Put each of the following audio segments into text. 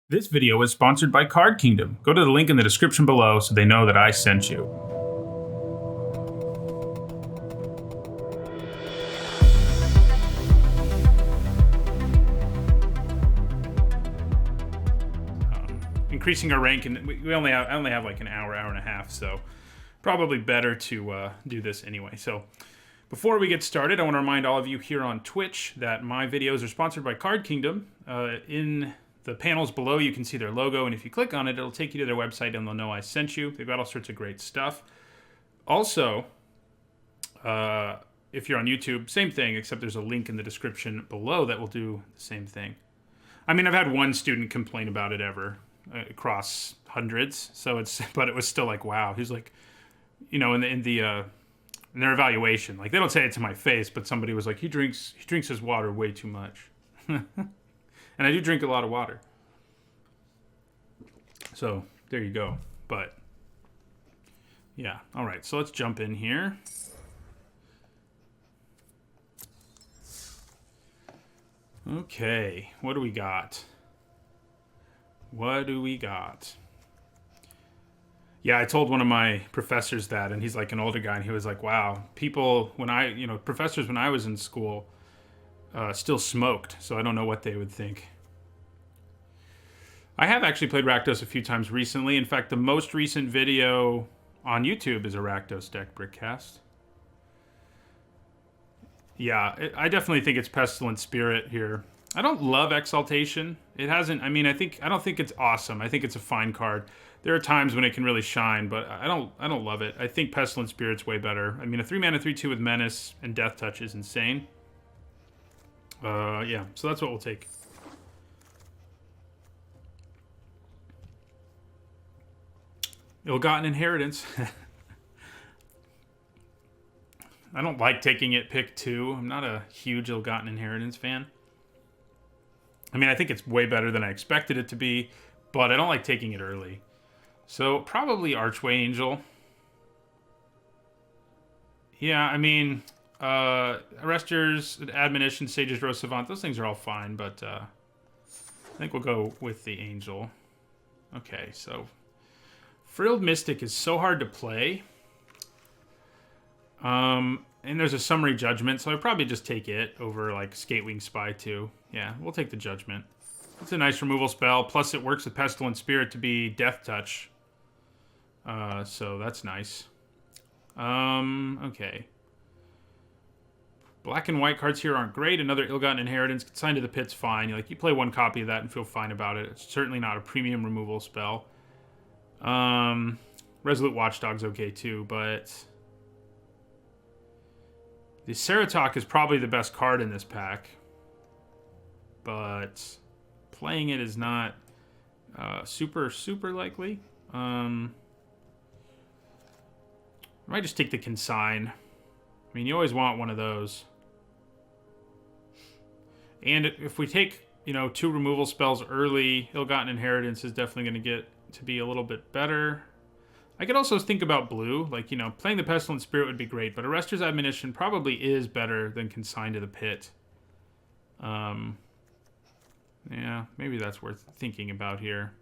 This video is sponsored by Card Kingdom. Go to the link in the description below so they know that I sent you. Increasing our rank, and I only have like an hour and a half, so probably better to do this anyway. So before we get started, I want to remind all of you here on Twitch that my videos are sponsored by Card Kingdom. In the panels below, you can see their logo, and if you click on it, it'll take you to their website, and they'll know I sent you. They've got all sorts of great stuff. Also, if you're on YouTube, same thing, except there's a link in the description below that will do the same thing. I mean, I've had one student complain about it ever across hundreds, so but it was still like, wow. He's like, you know, in their evaluation, like they don't say it to my face, but somebody was like, he drinks his water way too much. And I do drink a lot of water. So, there you go. But, yeah. All right, so let's jump in here. Okay, what do we got? Yeah, I told one of my professors that, and he's like an older guy, and he was like, wow, professors when I was in school still smoked, so I don't know what they would think. I have actually played Rakdos a few times recently. In fact, the most recent video on YouTube is a Rakdos deck brickcast. Yeah, I definitely think it's Pestilent Spirit here. I don't love Exaltation. It hasn't, I don't think it's awesome. I think it's a fine card. There are times when it can really shine, but I don't love it. I think Pestilent Spirit's way better. I mean, a 3-mana 3/2 with Menace and Death Touch is insane. Yeah, so that's what we'll take. Ill-Gotten Inheritance. I don't like taking it pick 2. I'm not a huge Ill-Gotten Inheritance fan. I mean, I think it's way better than I expected it to be, but I don't like taking it early. So, probably Archway Angel. Yeah, I mean, Arrester's, Admonition, Sage's Rose Savant, those things are all fine, but I think we'll go with the Angel. Okay, so Frilled Mystic is so hard to play. And there's a Summary Judgment, so I'd probably just take it over, like, Skatewing Spy 2. Yeah, we'll take the Judgment. It's a nice removal spell, plus it works with Pestilent Spirit to be Death Touch. So that's nice. Okay. Black and white cards here aren't great. Another Ill-Gotten Inheritance, Consigned to the Pit's fine. You play one copy of that and feel fine about it. It's certainly not a premium removal spell. Resolute Watchdog's okay too, but the Ceratok is probably the best card in this pack, but playing it is not super likely. I might just take the Consign. I mean, you always want one of those. And if we take, 2 removal spells early, Ill-Gotten Inheritance is definitely going to get to be a little bit better. I could also think about blue. Like, playing the Pestilent Spirit would be great, but Arrester's Admonition probably is better than Consigned to the Pit. Yeah, maybe that's worth thinking about here.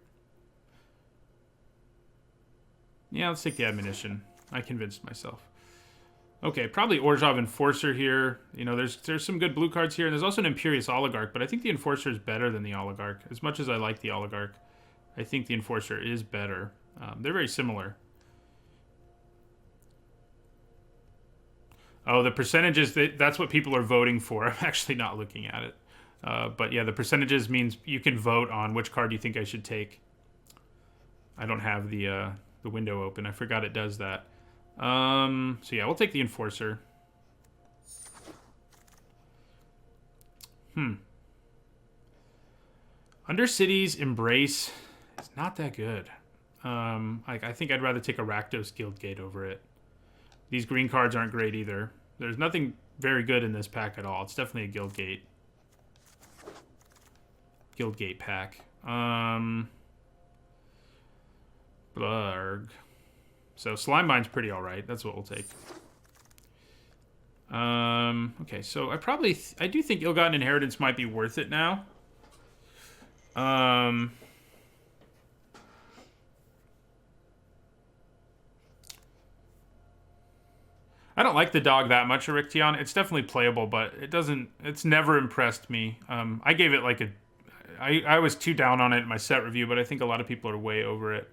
Yeah, let's take the Admonition. I convinced myself. Okay, probably Orzhov Enforcer here. There's some good blue cards here, and there's also an Imperious Oligarch, but I think the Enforcer is better than the Oligarch. As much as I like the Oligarch, I think the Enforcer is better. They're very similar. Oh, the percentages, that's what people are voting for. I'm actually not looking at it. But yeah, the percentages means you can vote on which card you think I should take. I don't have the window open. I forgot it does that. So yeah, we'll take the Enforcer. Undercity's Embrace is not that good. I think I'd rather take a Rakdos Guildgate over it. These green cards aren't great either. There's nothing very good in this pack at all. It's definitely a Guildgate pack. Blarg. So Slimebind's pretty alright. That's what we'll take. Okay, so I do think Ill-Gotten Inheritance might be worth it now. I don't like the dog that much, Eriction. It's definitely playable, but it's never impressed me. I gave it like I was too down on it in my set review, but I think a lot of people are way over it.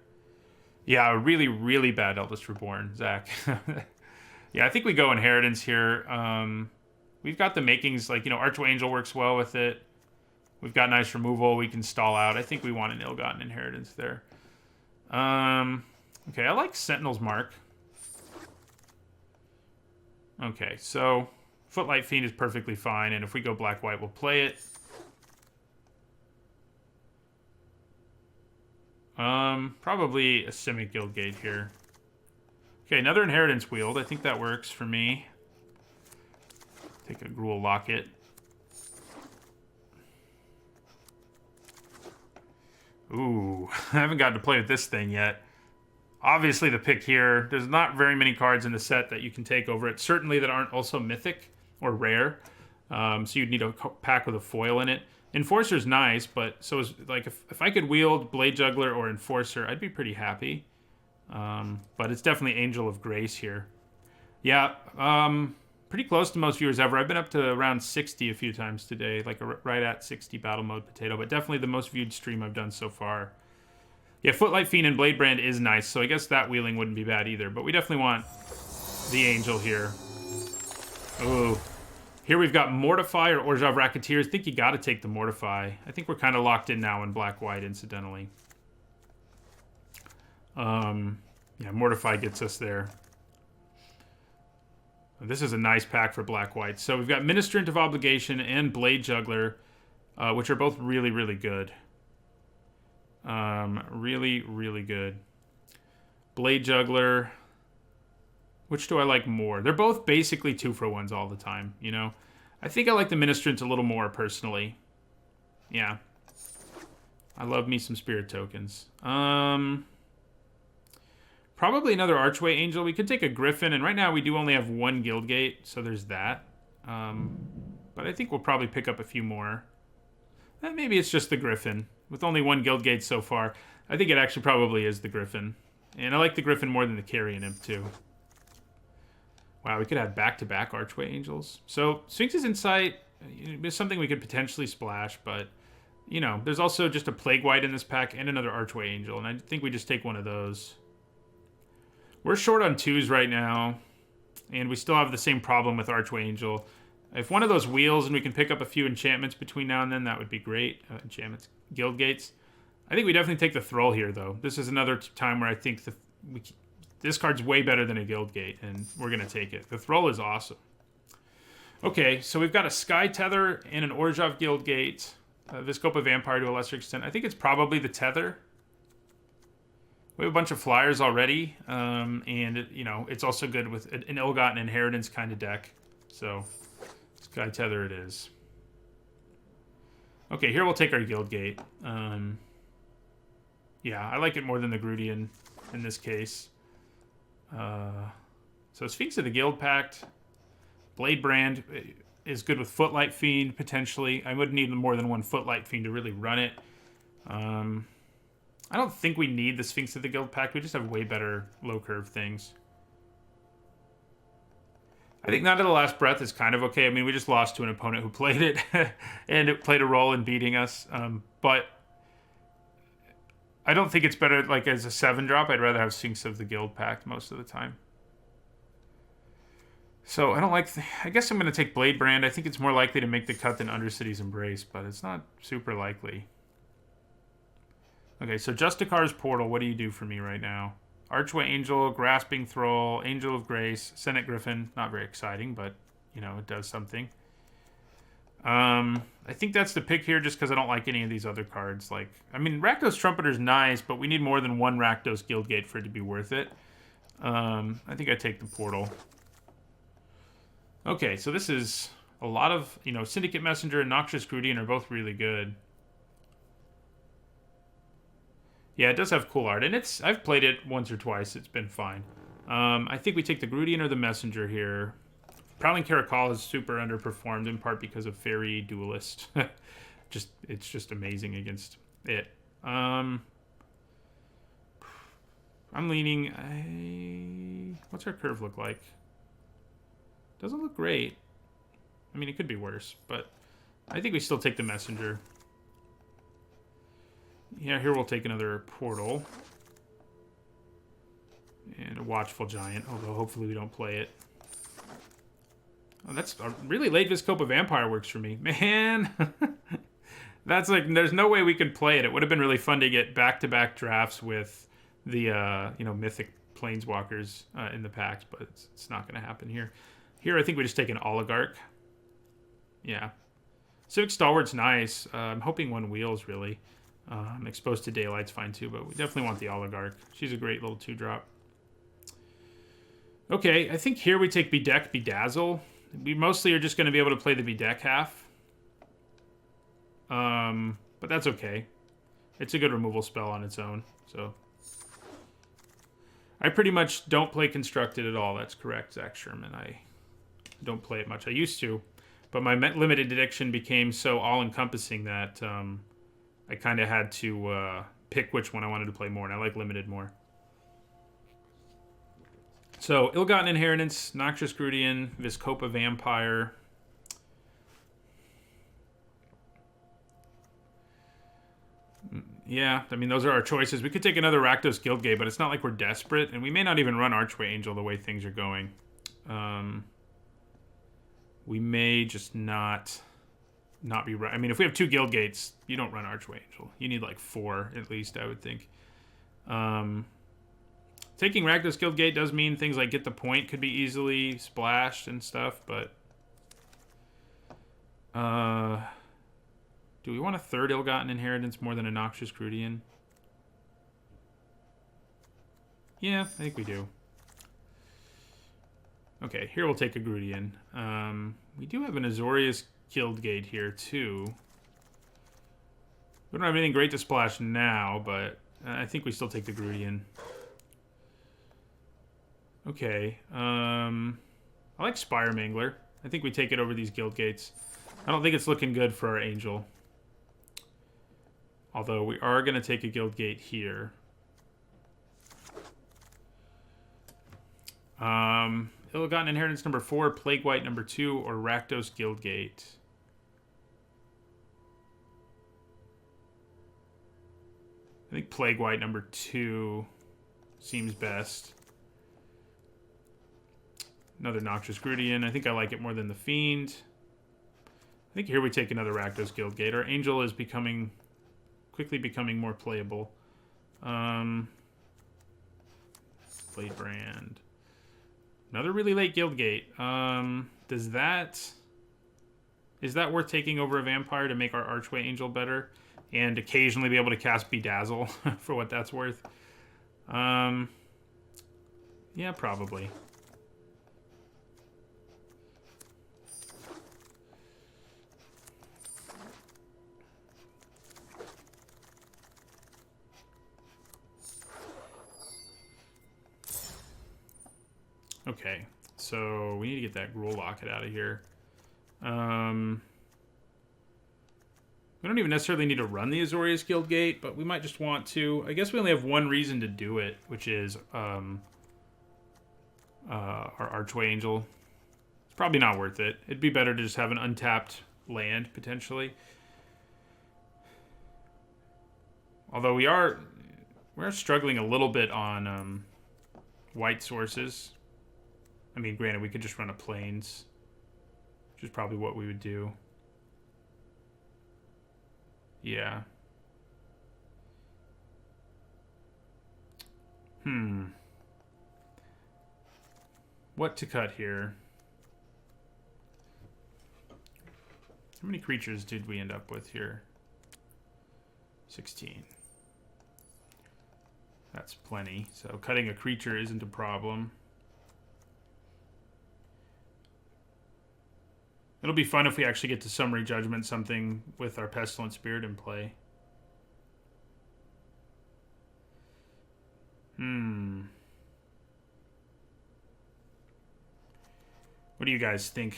Yeah, a really, really bad Eldest Reborn, Zach. Yeah, I think we go Inheritance here. We've got the makings, like, Archway Angel works well with it. We've got nice removal. We can stall out. I think we want an Ill-Gotten Inheritance there. Okay, I like Sentinel's Mark. Okay, so Footlight Fiend is perfectly fine, and if we go black-white, we'll play it. Probably a Simic Guildgate here. Okay, another Inheritance Wield. I think that works for me. Take a Gruul Locket. Ooh, I haven't gotten to play with this thing yet. Obviously the pick here, there's not very many cards in the set that you can take over it. Certainly that aren't also mythic or rare. So you'd need a pack with a foil in it. Enforcer's nice, but so is, like, if I could wield Blade Juggler or Enforcer, I'd be pretty happy. But it's definitely Angel of Grace here. Yeah, pretty close to most viewers ever. I've been up to around 60 a few times today, like right at 60 Battle Mode Potato, but definitely the most viewed stream I've done so far. Yeah, Footlight Fiend and Blade Brand is nice, so I guess that wheeling wouldn't be bad either, but we definitely want the Angel here. Ooh. Here we've got Mortify or Orjav Racketeers. I think you got to take the Mortify. I think we're kind of locked in now in black-white, incidentally. Yeah, Mortify gets us there. This is a nice pack for black-white. So we've got Ministrant of Obligation and Blade Juggler, which are both really, really good. Really, really good. Blade Juggler. Which do I like more? They're both basically 2-for-1s all the time, I think I like the Ministrant a little more, personally. Yeah. I love me some Spirit Tokens. Probably another Archway Angel. We could take a Griffin, and right now we do only have one Guildgate, so there's that. But I think we'll probably pick up a few more. Maybe it's just the Griffin. With only one Guildgate so far, I think it actually probably is the Griffin. And I like the Griffin more than the Carrion Imp, too. Wow, we could have back-to-back Archway Angels. So, Sphinx's Insight is something we could potentially splash, but, there's also just a Plague White in this pack and another Archway Angel, and I think we just take one of those. We're short on 2s right now, and we still have the same problem with Archway Angel. If one of those wheels and we can pick up a few enchantments between now and then, that would be great. Enchantments, Guildgates. I think we definitely take the Thrall here, though. This is another time where I think this card's way better than a Guildgate, and we're going to take it. The Thrall is awesome. Okay, so we've got a Sky Tether and an Orjav Guildgate. Viscopa Vampire to a lesser extent. I think it's probably the Tether. We have a bunch of flyers already, and it's also good with an Ill-Gotten Inheritance kind of deck. So, Sky Tether it is. Okay, here we'll take our Guildgate. Yeah, I like it more than the Grudian in this case. So Sphinx of the Guild Pact. Blade Brand is good with Footlight Fiend, potentially. I would need more than one Footlight Fiend to really run it. I don't think we need the Sphinx of the Guild Pact. We just have way better low-curve things. I think Not to the Last Breath is kind of okay. I mean, we just lost to an opponent who played it, and it played a role in beating us. But I don't think it's better, like, as a 7-drop. I'd rather have Sphinx of the Guild Pact most of the time. So, I don't like... I guess I'm going to take Blade Brand. I think it's more likely to make the cut than Undercity's Embrace, but it's not super likely. Okay, so Justicar's Portal, what do you do for me right now? Archway Angel, Grasping Thrall, Angel of Grace, Senate Griffin. Not very exciting, but, it does something. I think that's the pick here just because I don't like any of these other cards. Like, I mean, Rakdos Trumpeter's nice, but we need more than one Rakdos Guildgate for it to be worth it. I think I take the Portal. Okay, so this is a lot of, Syndicate Messenger and Noxious Grudian are both really good. Yeah, it does have cool art, and I've played it once or twice. It's been fine. I think we take the Grudian or the Messenger here. Prowling Caracal is super underperformed, in part because of Fairy Duelist. It's just amazing against it. I'm leaning... What's our curve look like? Doesn't look great. I mean, it could be worse, but I think we still take the messenger. Yeah, here we'll take another portal. And a watchful giant, although hopefully we don't play it. Oh, that's a really late Viscopa Vampire works for me. Man! That's like, there's no way we could play it. It would have been really fun to get back-to-back drafts with the, mythic planeswalkers in the packs, but it's not going to happen here. Here, I think we just take an Oligarch. Yeah. Civic Stalwart's nice. I'm hoping one wheels, really. Exposed to Daylight's fine, too, but we definitely want the Oligarch. She's a great little 2-drop. Okay, I think here we take Bedeck, Bedazzle. We mostly are just going to be able to play the Bedeck half. But that's okay. It's a good removal spell on its own, so. I pretty much don't play Constructed at all. That's correct, Zach Sherman. I don't play it much. I used to, but my limited addiction became so all-encompassing that I kind of had to pick which one I wanted to play more, and I like limited more. So, Ill-Gotten Inheritance, Noxious Grudian, Viscopa Vampire. Yeah, I mean, those are our choices. We could take another Rakdos Guildgate, but it's not like we're desperate, and we may not even run Archway Angel the way things are going. We may just not be right. I mean, if we have 2 Guildgates, you don't run Archway Angel. You need like 4 at least, I would think. Taking Rakdos Guildgate does mean things like Get the Point could be easily splashed and stuff, but do we want a 3rd Ill-Gotten Inheritance more than a Noxious Grudian? Yeah, I think we do. Okay, here we'll take a Grudian. We do have an Azorius Guildgate here, too. We don't have anything great to splash now, but I think we still take the Grudian. Okay. I like Spire Mangler. I think we take it over these Guildgates. I don't think it's looking good for our Angel. Although we are going to take a Guildgate here. Ill-Gotten Inheritance number 4, Plague White number 2, or Rakdos Guildgate. I think Plague White number 2 seems best. Another Noxious Grudian. I think I like it more than the Fiend. I think here we take another Rakdos Guildgate. Our Angel is quickly becoming more playable. Blade Brand. Another really late Guildgate. Is that worth taking over a Vampire to make our Archway Angel better? And occasionally be able to cast Bedazzle for what that's worth? Yeah, probably. Okay, so we need to get that Gruul Locket out of here. We don't even necessarily need to run the Azorius Guildgate, but we might just want to. I guess we only have one reason to do it, which is our Archway Angel. It's probably not worth it. It'd be better to just have an untapped land, potentially. Although we're struggling a little bit on white sources. I mean, granted, we could just run a Plains, which is probably what we would do. Yeah. What to cut here? How many creatures did we end up with here? 16. That's plenty. So cutting a creature isn't a problem. It'll be fun if we actually get to Summary Judgment something with our Pestilent Spirit in play. What do you guys think?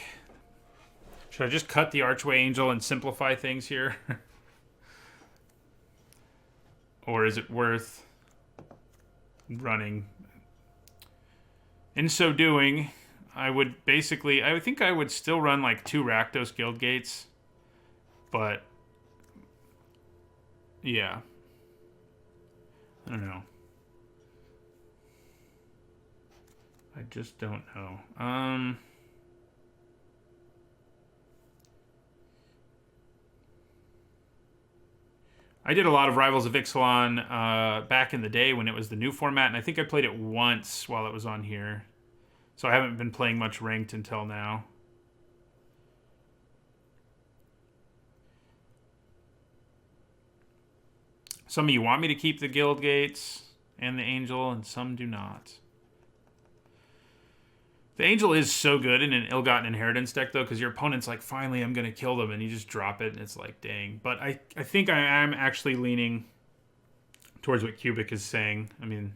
Should I just cut the Archway Angel and simplify things here? Or is it worth running? In so doing, I would basically, I think I would still run like 2 Rakdos Guild Gates, but yeah, I don't know. I just don't know. I did a lot of Rivals of Ixalan back in the day when it was the new format, and I think I played it once while it was on here. So I haven't been playing much ranked until now. Some of you want me to keep the Guild Gates and the Angel, and some do not. The Angel is so good in an Ill-Gotten Inheritance deck, though, because your opponent's like, finally, I'm going to kill them, and you just drop it, and it's like, dang. But I think I am actually leaning towards what Cubic is saying. I mean,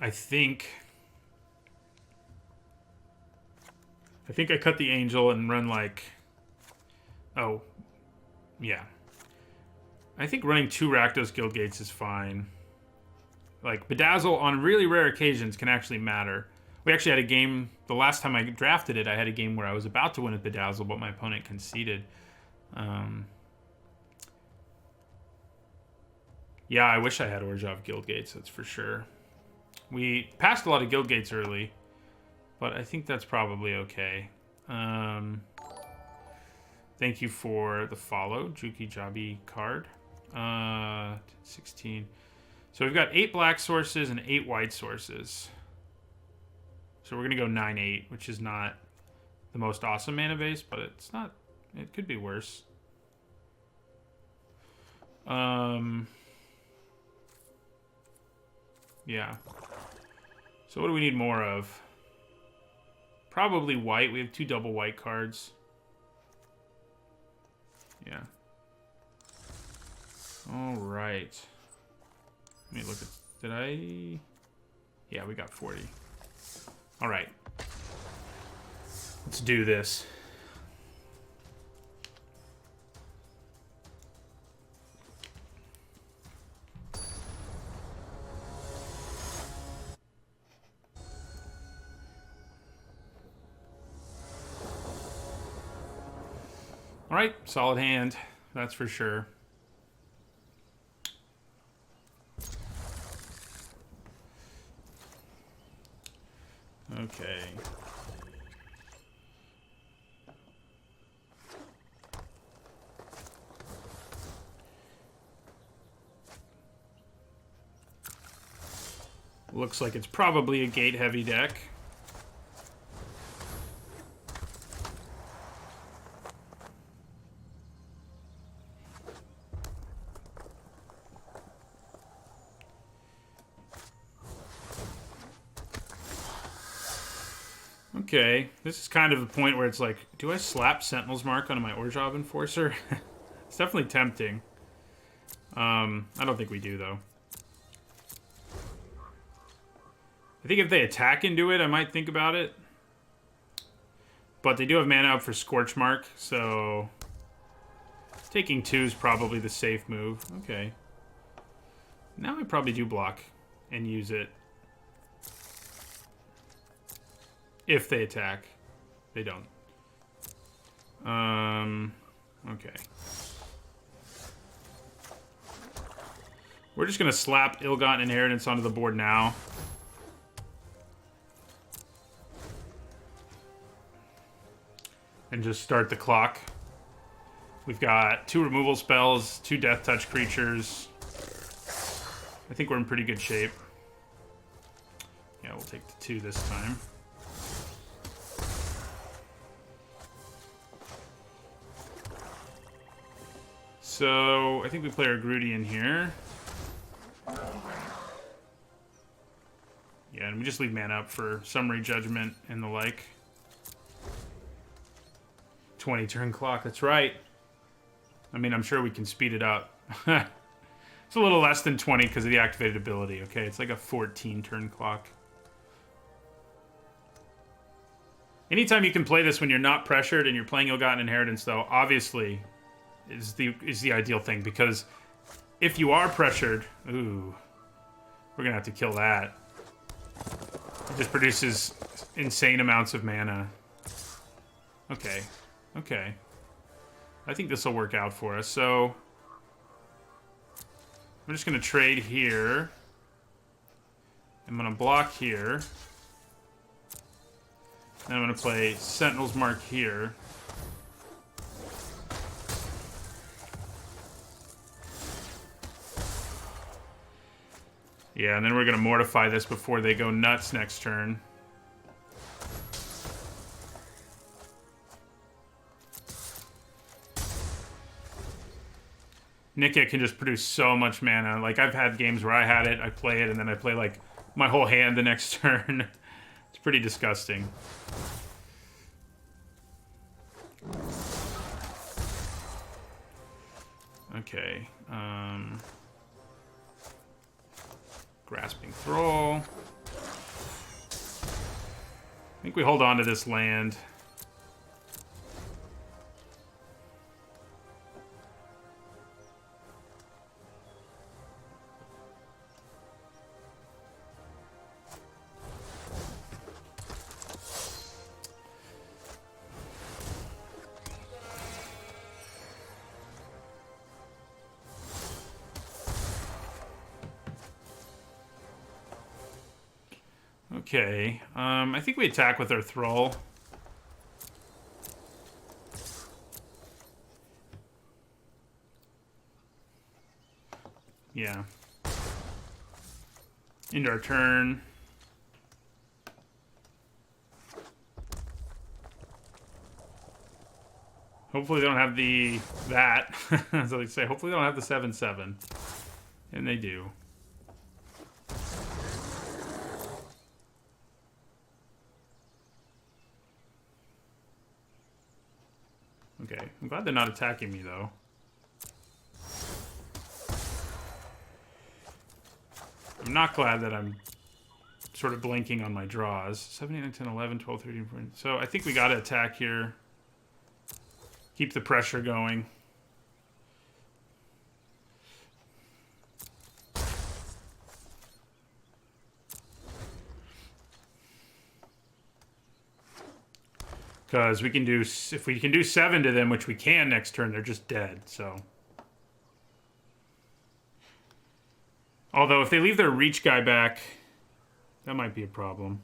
I think I cut the Angel and run like, oh, yeah. I think running 2 Rakdos Guild Gates is fine. Like, Bedazzle on really rare occasions can actually matter. We actually had a game, the last time I drafted it, I had a game where I was about to win with Bedazzle, but my opponent conceded. Yeah, I wish I had Orjov Guild Gates, that's for sure. We passed a lot of Guild Gates early, but I think that's probably okay. Thank you for the follow, Juki Jabi card. 16. So we've got 8 black sources and 8 white sources. So we're going to go 9-8, which is not the most awesome mana base, but it's not, it could be worse. Yeah. So what do we need more of? Probably white. We have 2 double white cards. Yeah. All right. Let me look at... Did I... Yeah, we got 40. All right. Let's do this. All right, solid hand. That's for sure. Okay. Looks like it's probably a gate-heavy deck. Okay, this is kind of a point where it's like, do I slap Sentinel's Mark onto my Orjov Enforcer? It's definitely tempting. I don't think we do, though. I think if they attack into it, I might think about it. But they do have mana up for Scorch Mark, so... Taking 2 is probably the safe move. Okay. Now I probably do block and use it. If they attack. They don't. Okay. We're just going to slap Ill-Gotten Inheritance onto the board now. And just start the clock. We've got 2 removal spells, 2 Death Touch creatures. I think we're in pretty good shape. Yeah, we'll take the 2 this time. So, I think we play our Groody in here. Yeah, and we just leave mana up for Summary Judgment and the like. 20 turn clock, that's right. I mean, I'm sure we can speed it up. It's a little less than 20 because of the activated ability, okay? It's like a 14 turn clock. Anytime you can play this when you're not pressured and you're playing Ill-Gotten Inheritance, though, obviously is the ideal thing, because if you are pressured... Ooh. We're going to have to kill that. It just produces insane amounts of mana. Okay. Okay. I think this will work out for us. So... I'm just going to trade here. I'm going to block here. Then I'm going to play Sentinel's Mark here. Yeah, and then we're going to mortify this before they go nuts next turn. Nika can just produce so much mana. Like, I've had games where I had it, I play it, and then I play, like, my whole hand the next turn. It's pretty disgusting. Okay. Grasping Thrall. I think we hold on to this land. Okay, I think we attack with our Thrall. Yeah. End our turn. Hopefully they don't have that. As I say, hopefully they don't have the 7/7. And they do. Okay, I'm glad they're not attacking me, though. I'm not glad that I'm sort of blanking on my draws. 7, 8, 9, 10, 11, 12, 13, 14. So I think we got to attack here. Keep the pressure going. Because we can do, if we can do 7 to them, which we can next turn, they're just dead, so. Although, if they leave their reach guy back, that might be a problem.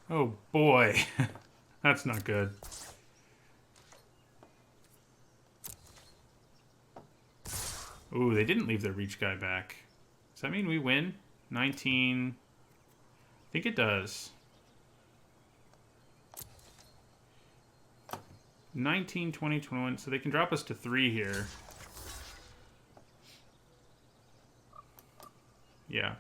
Oh, boy. That's not good. Ooh, they didn't leave their reach guy back. Does that mean we win? 19... I think it does. 19, 20, 21. So they can drop us to 3 here. Yeah.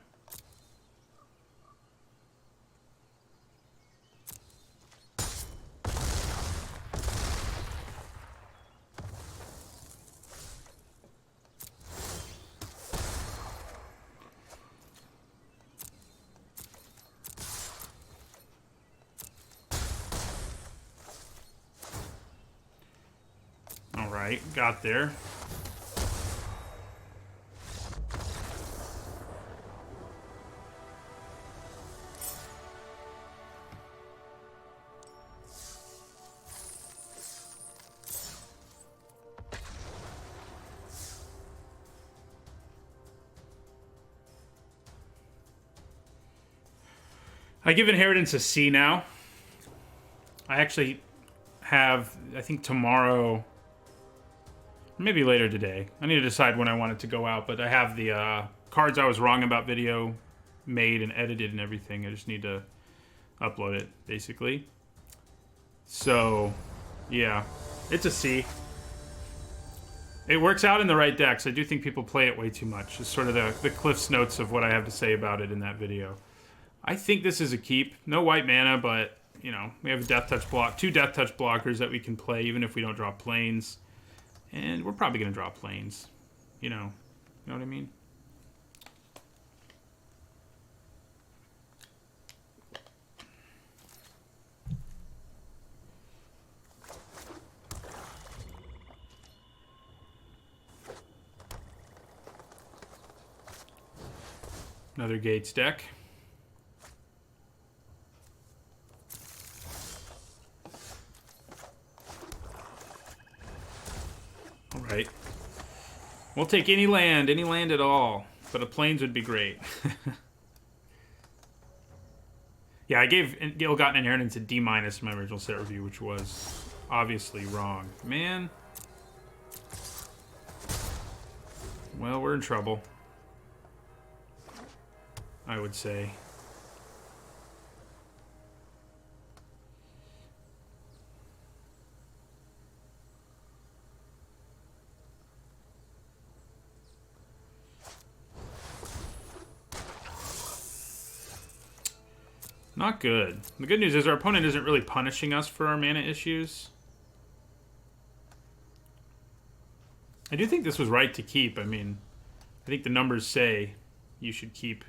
Alright, got there. I give Inheritance a C now. I actually have, I think tomorrow, maybe later today. I need to decide when I want it to go out, but I have the cards I was wrong about video made and edited and everything. I just need to upload it, basically. So, yeah, it's a C. It works out in the right decks. I do think people play it way too much. It's sort of the Cliff's Notes of what I have to say about it in that video. I think this is a keep. No white mana, but, you know, we have a Death Touch block, 2 Death Touch blockers that we can play even if we don't draw planes. And we're probably going to draw planes. You know what I mean? Another Gates deck. Alright. We'll take any land at all. But a plains would be great. Yeah, I gave Ill-Gotten Inheritance a D- in my original set review, which was obviously wrong. Man. Well, we're in trouble. I would say. Not good. The good news is our opponent isn't really punishing us for our mana issues. I do think this was right to keep. I mean, I think the numbers say you should keep.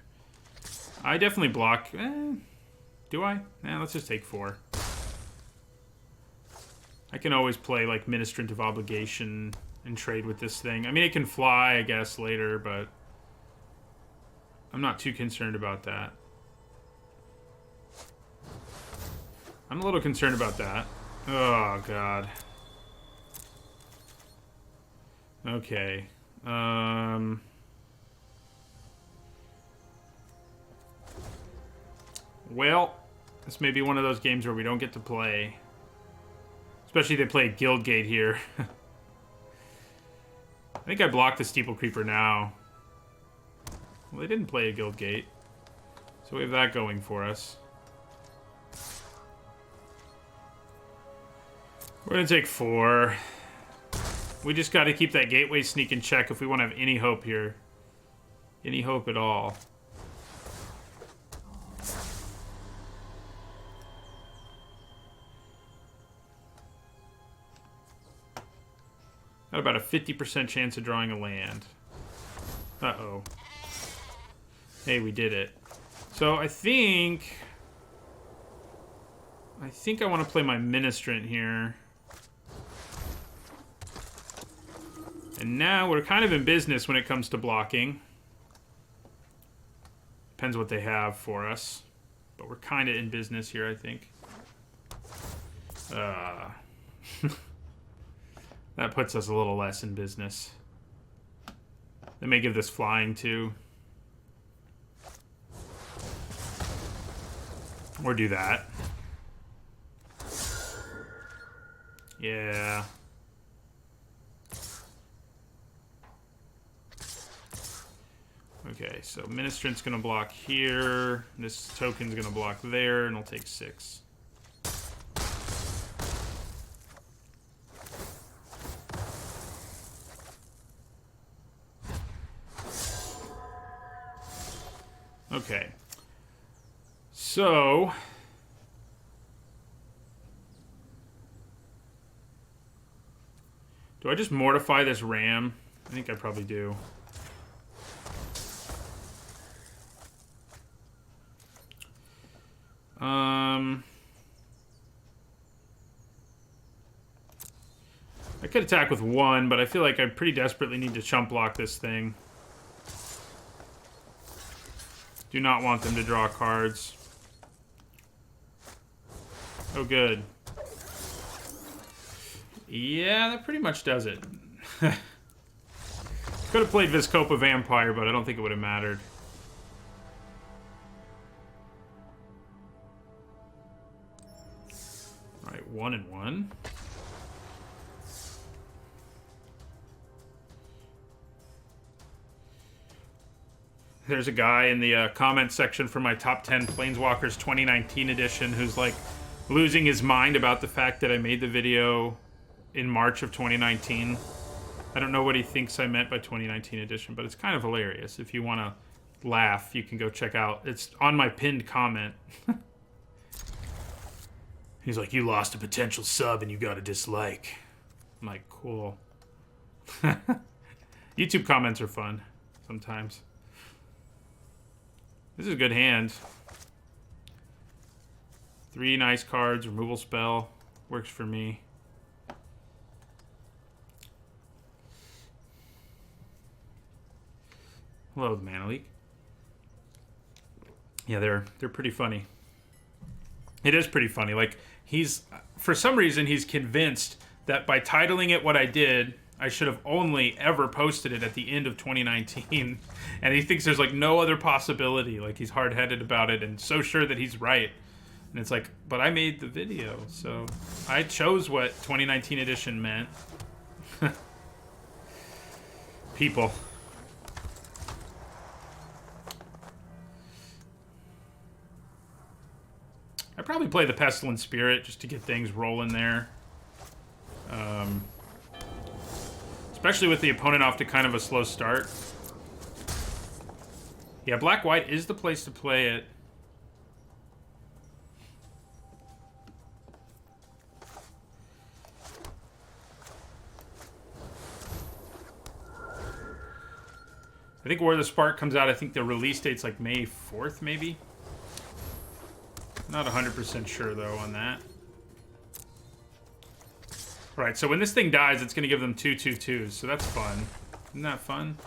I definitely block. Do I? Let's just take 4. I can always play, like, Ministrant of Obligation and trade with this thing. I mean, it can fly, I guess, later, but I'm not too concerned about that. I'm a little concerned about that. Oh, God. Okay. Well, this may be one of those games where we don't get to play. Especially if they play Guildgate here. I think I blocked the Steeple Creeper now. Well, they didn't play a Guildgate. So we have that going for us. We're gonna take 4. We just gotta keep that Gateway Sneak in check if we want to have any hope here. Any hope at all. Got about a 50% chance of drawing a land. Uh-oh. Hey, we did it. So I think I want to play my Ministrant here. And now we're kind of in business when it comes to blocking. Depends what they have for us. But we're kind of in business here, I think. That puts us a little less in business. They may give this flying, too. Or do that. Yeah. Okay, so Ministrant's gonna block here. This token's gonna block there, and I'll take 6. Okay. So do I just mortify this ram? I think I probably do. I could attack with 1, but I feel like I pretty desperately need to chump block this thing. Do not want them to draw cards. Oh, good. Yeah, that pretty much does it. Could have played Viscopa Vampire, but I don't think it would have mattered. Alright, 1 and 1. There's a guy in the comment section for my top 10 Planeswalkers 2019 edition who's like losing his mind about the fact that I made the video in March of 2019. I don't know what he thinks I meant by 2019 edition, but it's kind of hilarious. If you want to laugh, you can go check out. It's on my pinned comment. He's like, you lost a potential sub and you got a dislike. I'm like, cool. YouTube comments are fun sometimes. This is a good hand. 3 nice cards, removal spell. Works for me. Hello, the Mana Leak. Yeah, they're pretty funny. It is pretty funny. Like, he's, for some reason, he's convinced that by titling it what I did, I should have only ever posted it at the end of 2019. And he thinks there's, like, no other possibility. Like, he's hard-headed about it and so sure that he's right. And it's like, but I made the video, so I chose what 2019 edition meant. People. I probably play the Pestilent Spirit just to get things rolling there. Especially with the opponent off to kind of a slow start. Yeah, black-white is the place to play it. I think where the Spark comes out, I think the release date's like May 4th, maybe? Not 100% sure, though, on that. Right, so when this thing dies, it's going to give them 2/2/2s, so that's fun. Isn't that fun?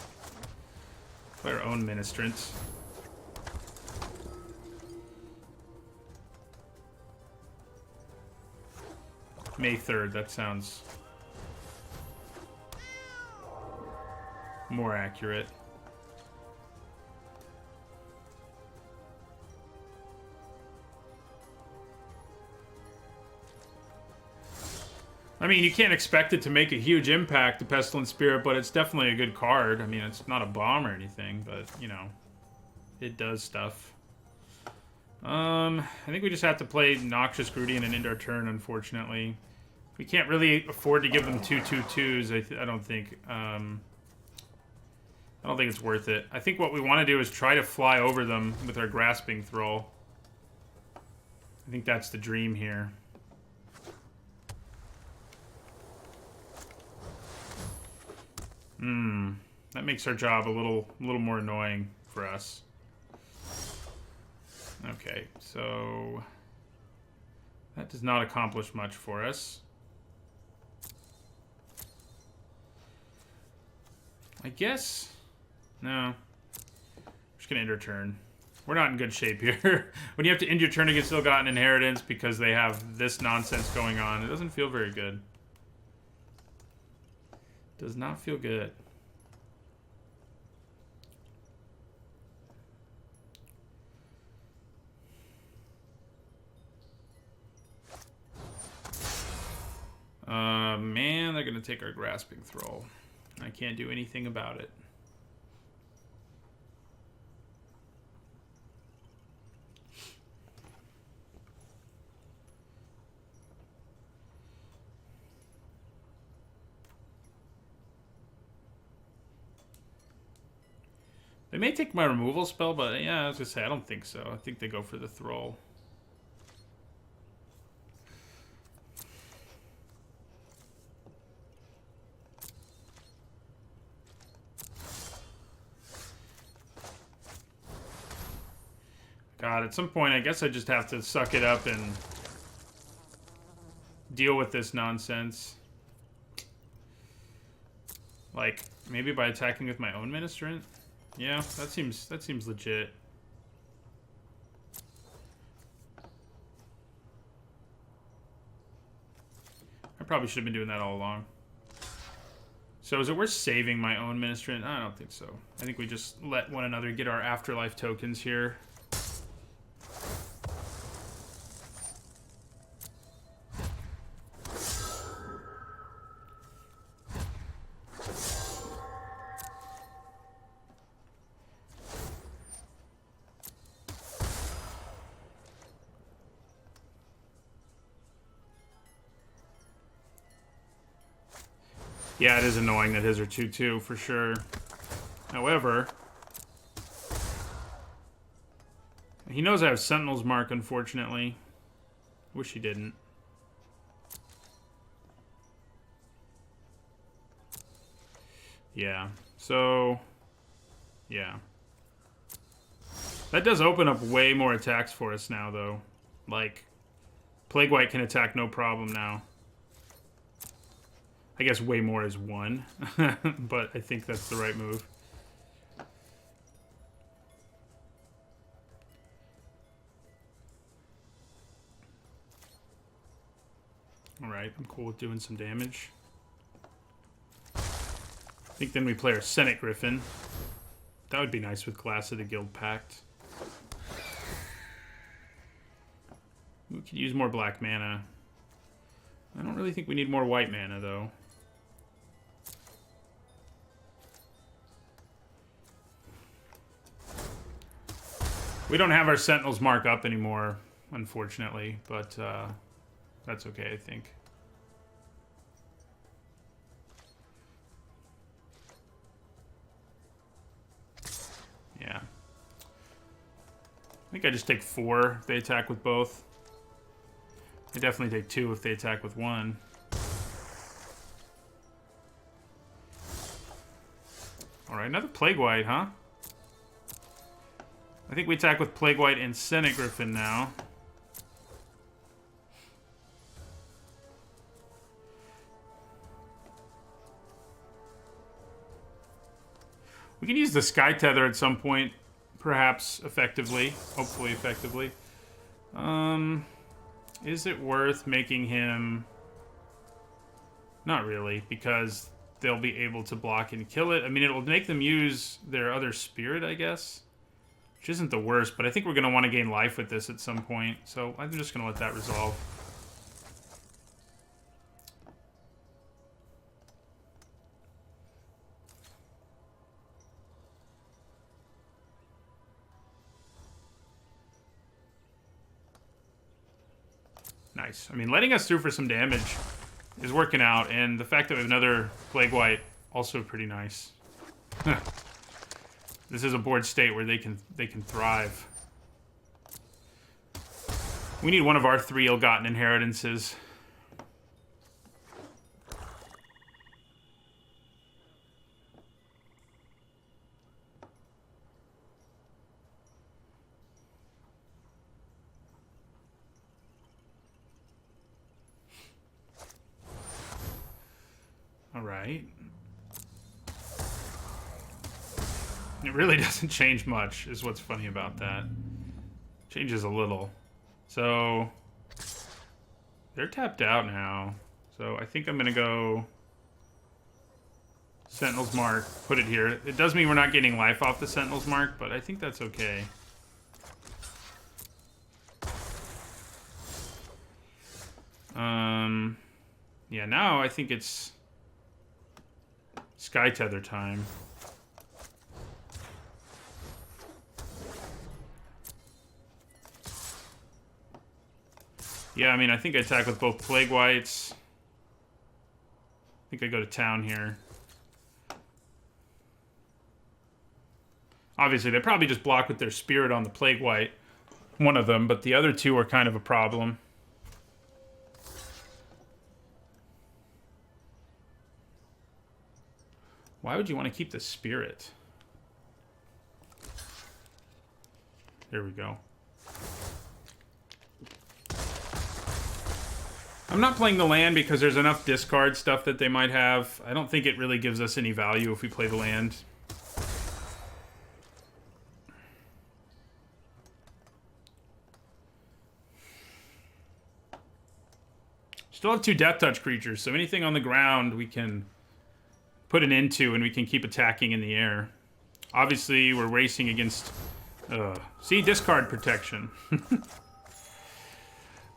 Play our own Ministrant. May 3rd, that sounds more accurate. I mean, you can't expect it to make a huge impact, the Pestilent Spirit, but it's definitely a good card. I mean, it's not a bomb or anything, but, you know, it does stuff. I think we just have to play Noxious Grudian and end our turn, unfortunately. We can't really afford to give them 2/2/2s, I don't think. I don't think it's worth it. I think what we want to do is try to fly over them with our Grasping Thrall. I think that's the dream here. That makes our job a little more annoying for us. Okay, so that does not accomplish much for us. I guess, no. I'm just gonna end our turn. We're not in good shape here. When you have to end your turn against Ill-Gotten Inheritance because they have this nonsense going on, it doesn't feel very good. Does not feel good. Man, they're gonna take our Grasping Thrall. I can't do anything about it. They may take my removal spell, but yeah, I was gonna say, I don't think so. I think they go for the Thrall. God, at some point, I guess I just have to suck it up and deal with this nonsense. Like, maybe by attacking with my own Ministrant? Yeah, that seems legit. I probably should have been doing that all along. So is it worth saving my own Ministrant? I don't think so. I think we just let one another get our Afterlife tokens here. Yeah, it is annoying that his are 2/2 for sure. However, he knows I have Sentinel's Mark, unfortunately. Wish he didn't. Yeah, so, yeah. That does open up way more attacks for us now, though. Like, Plague White can attack no problem now. I guess way more is 1, but I think that's the right move. Alright, I'm cool with doing some damage. I think then we play our Senate Griffin. That would be nice with Glass of the Guild Pact. We could use more black mana. I don't really think we need more white mana, though. We don't have our Sentinel's Mark up anymore, unfortunately, but that's okay, I think. Yeah. I think I just take 4 if they attack with both. I definitely take 2 if they attack with 1. Alright, another Plague White, huh? I think we attack with Plague White and Senate Griffin now. We can use the Sky Tether at some point, perhaps effectively. Hopefully effectively. Is it worth making him... Not really, because they'll be able to block and kill it. I mean, it'll make them use their other spirit, I guess. Which isn't the worst, but I think we're going to want to gain life with this at some point. So I'm just going to let that resolve. Nice. I mean, letting us through for some damage is working out, and the fact that we have another Plague White, also pretty nice. This is a board state where they can thrive. We need one of our 3 ill-gotten inheritances. All right. It really doesn't change much, is what's funny about that. Changes a little. So, they're tapped out now. So I think I'm going to go Sentinel's Mark, put it here. It does mean we're not getting life off the Sentinel's Mark, but I think that's okay. Yeah, now I think it's Sky Tether time. Yeah, I mean, I think I attack with both Plague Whites. I think I go to town here. Obviously, they probably just block with their Spirit on the Plague White. One of them, but the other 2 are kind of a problem. Why would you want to keep the Spirit? There we go. I'm not playing the land because there's enough discard stuff that they might have. I don't think it really gives us any value if we play the land. Still have 2 Death Touch creatures, so anything on the ground we can put an end to and we can keep attacking in the air. Obviously, we're racing against... see, discard protection.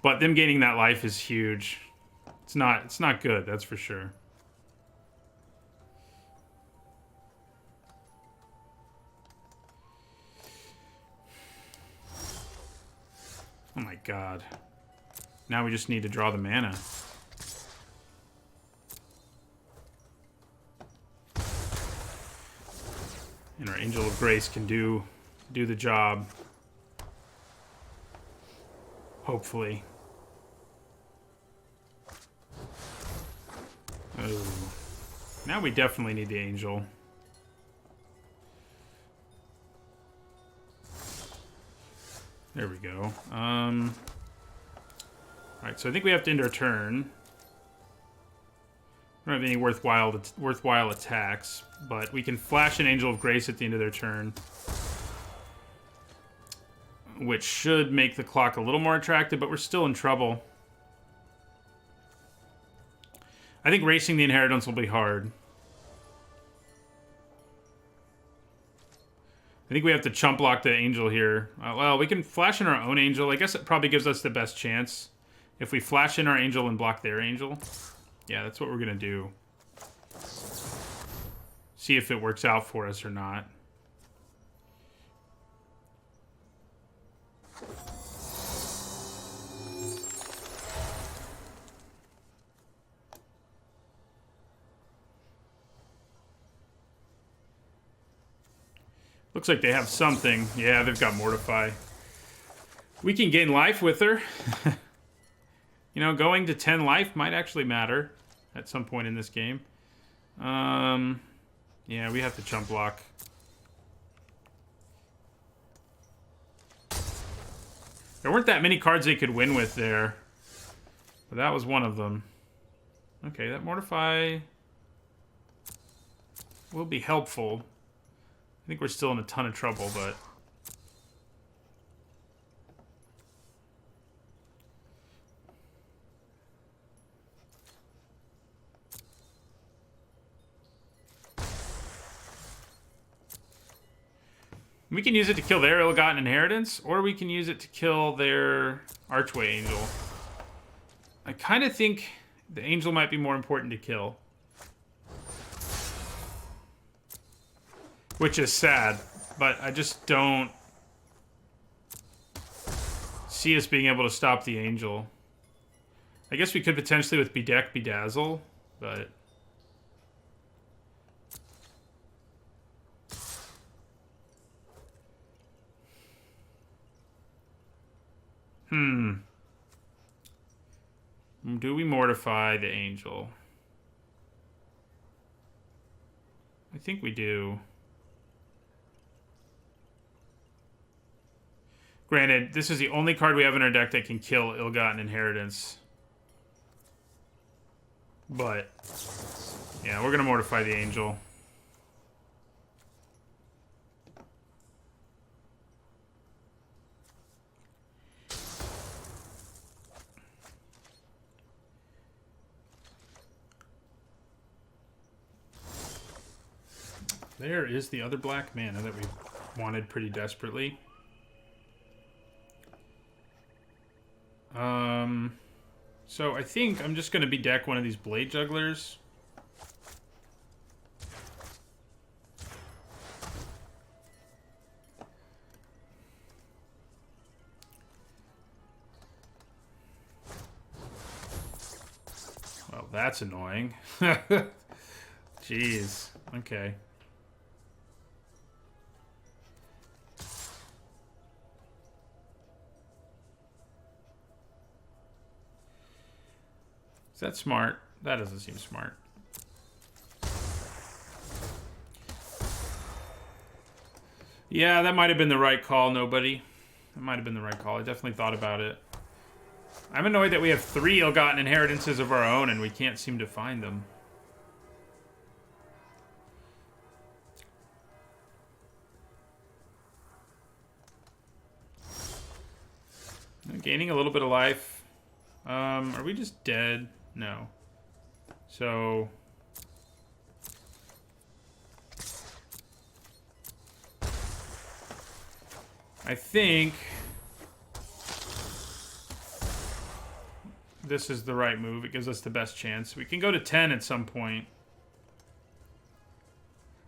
But them gaining that life is huge. It's not good, that's for sure. Oh my god. Now we just need to draw the mana. And our Angel of Grace can do the job. Hopefully. Oh. Now we definitely need the Angel. There we go. Alright, so I think we have to end our turn. We don't have any worthwhile attacks, but we can flash an Angel of Grace at the end of their turn, which should make the clock a little more attractive, but we're still in trouble. I think racing the inheritance will be hard. I think we have to chump block the angel here. Well, we can flash in our own angel. I guess it probably gives us the best chance. If we flash in our angel and block their angel. Yeah, that's what we're going to do. See if it works out for us or not. Looks like they have something. Yeah, they've got Mortify. We can gain life with her. You know, going to 10 life might actually matter at some point in this game. Yeah, we have to chump block. There weren't that many cards they could win with there. But that was one of them. Okay, that Mortify will be helpful. I think we're still in a ton of trouble, but... we can use it to kill their ill-gotten inheritance, or we can use it to kill their Archway Angel. I kind of think the Angel might be more important to kill. Which is sad, but I just don't see us being able to stop the Angel. I guess we could potentially with Bedeck, Bedazzle, but... Do we mortify the Angel? I think we do. Granted, this is the only card we have in our deck that can kill Ill-Gotten Inheritance. But, yeah, we're going to mortify the Angel. There is the other black mana that we wanted pretty desperately. So I think I'm just going to be deck one of these Blade Jugglers. Well, that's annoying. Jeez. Okay. Is that smart? That doesn't seem smart. Yeah, that might have been the right call, nobody. That might have been the right call. I definitely thought about it. I'm annoyed that we have 3 ill-gotten inheritances of our own and we can't seem to find them. Gaining a little bit of life. Are we just dead? No. So... I think... this is the right move. It gives us the best chance. We can go to 10 at some point.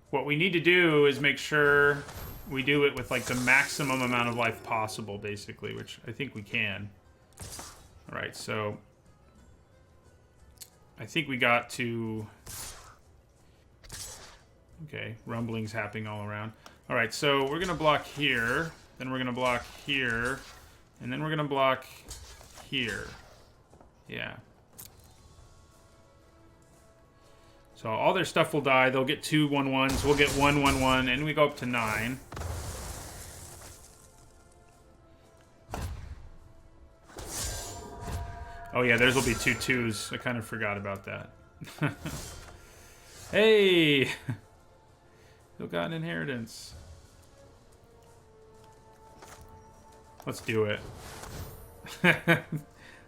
What we need to do is make sure we do it with like the maximum amount of life possible, basically, which I think we can. Alright, so... I think we got to... okay, rumblings happening all around. Alright, so we're going to block here, then we're going to block here, and then we're going to block here. Yeah. So all their stuff will die. They'll get 2 1/1s. We'll get 1 1/1, and we go up to 9. Oh yeah, theirs will be 2 2s. I kind of forgot about that. Hey! Still got an inheritance. Let's do it.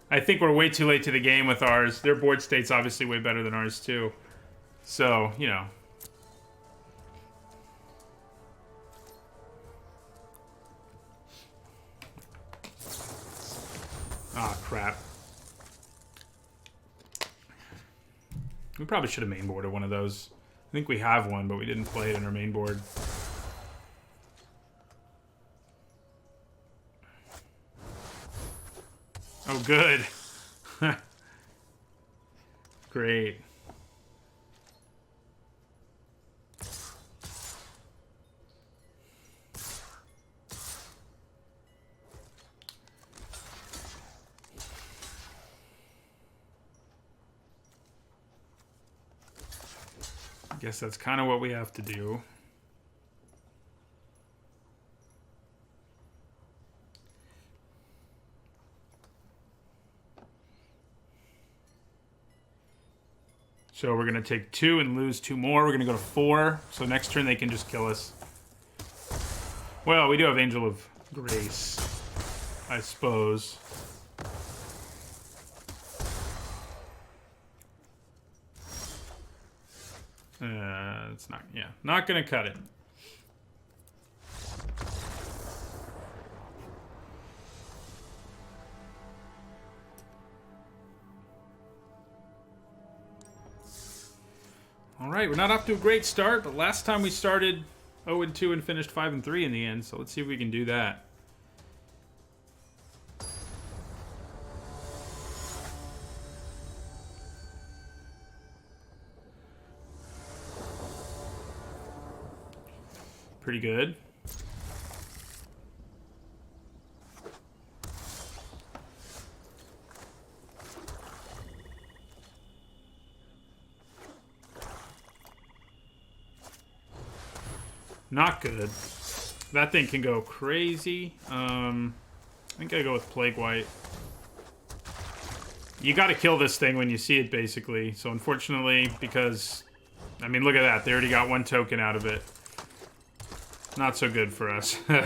I think we're way too late to the game with ours. Their board state's obviously way better than ours, too. So, you know. Ah, crap. We probably should have mainboarded one of those. I think we have one, but we didn't play it in our main board. Oh, good. Great. I guess that's kind of what we have to do. So we're going to take 2 and lose 2 more. We're going to go to 4. So next turn they can just kill us. Well, we do have Angel of Grace, I suppose. It's not, yeah, not going to cut it. All right, we're not off to a great start, but last time we started 0-2 and finished 5-3 in the end, so let's see if we can do that. Pretty good. Not good. That thing can go crazy. I think I go with Plague White. You got to kill this thing when you see it, basically. So unfortunately, because, I mean, look at that. They already got 1 token out of it. Not so good for us. I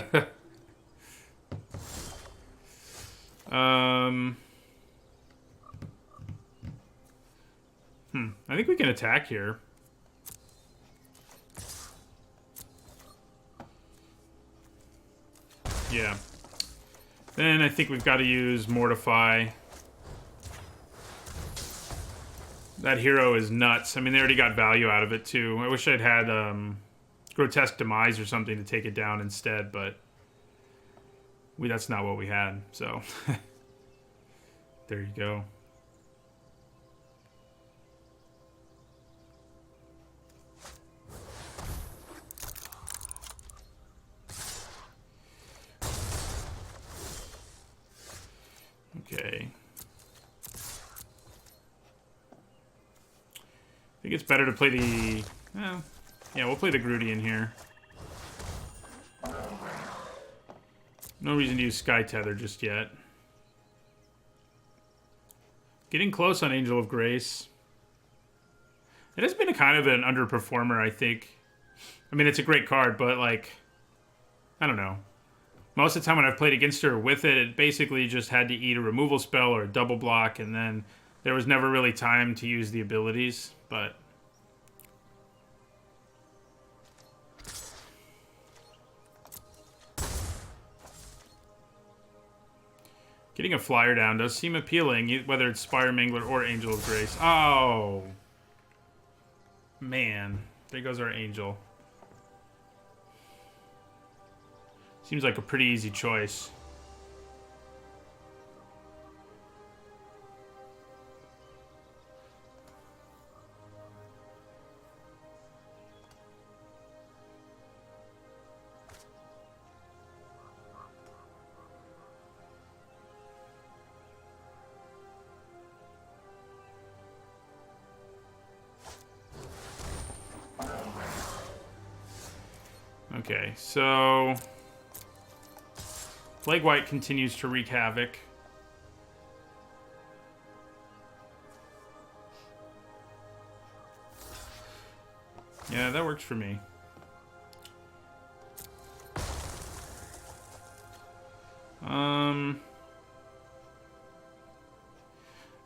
think we can attack here. Yeah. Then I think we've got to use Mortify. That hero is nuts. I mean, they already got value out of it, too. I wish I'd had Grotesque Demise or something to take it down instead, but that's not what we had, so there you go. Okay. I think it's better to play the... yeah, we'll play the Groody in here. No reason to use Sky Tether just yet. Getting close on Angel of Grace. It has been a kind of an underperformer, I think. I mean, it's a great card, but, like, I don't know. Most of the time when I've played against her with it, it basically just had to eat a removal spell or a double block, and then there was never really time to use the abilities, but... getting a flyer down does seem appealing, whether it's Spire Mangler or Angel of Grace. Oh! Man. There goes our Angel. Seems like a pretty easy choice. Okay, so... Plague White continues to wreak havoc. Yeah, that works for me.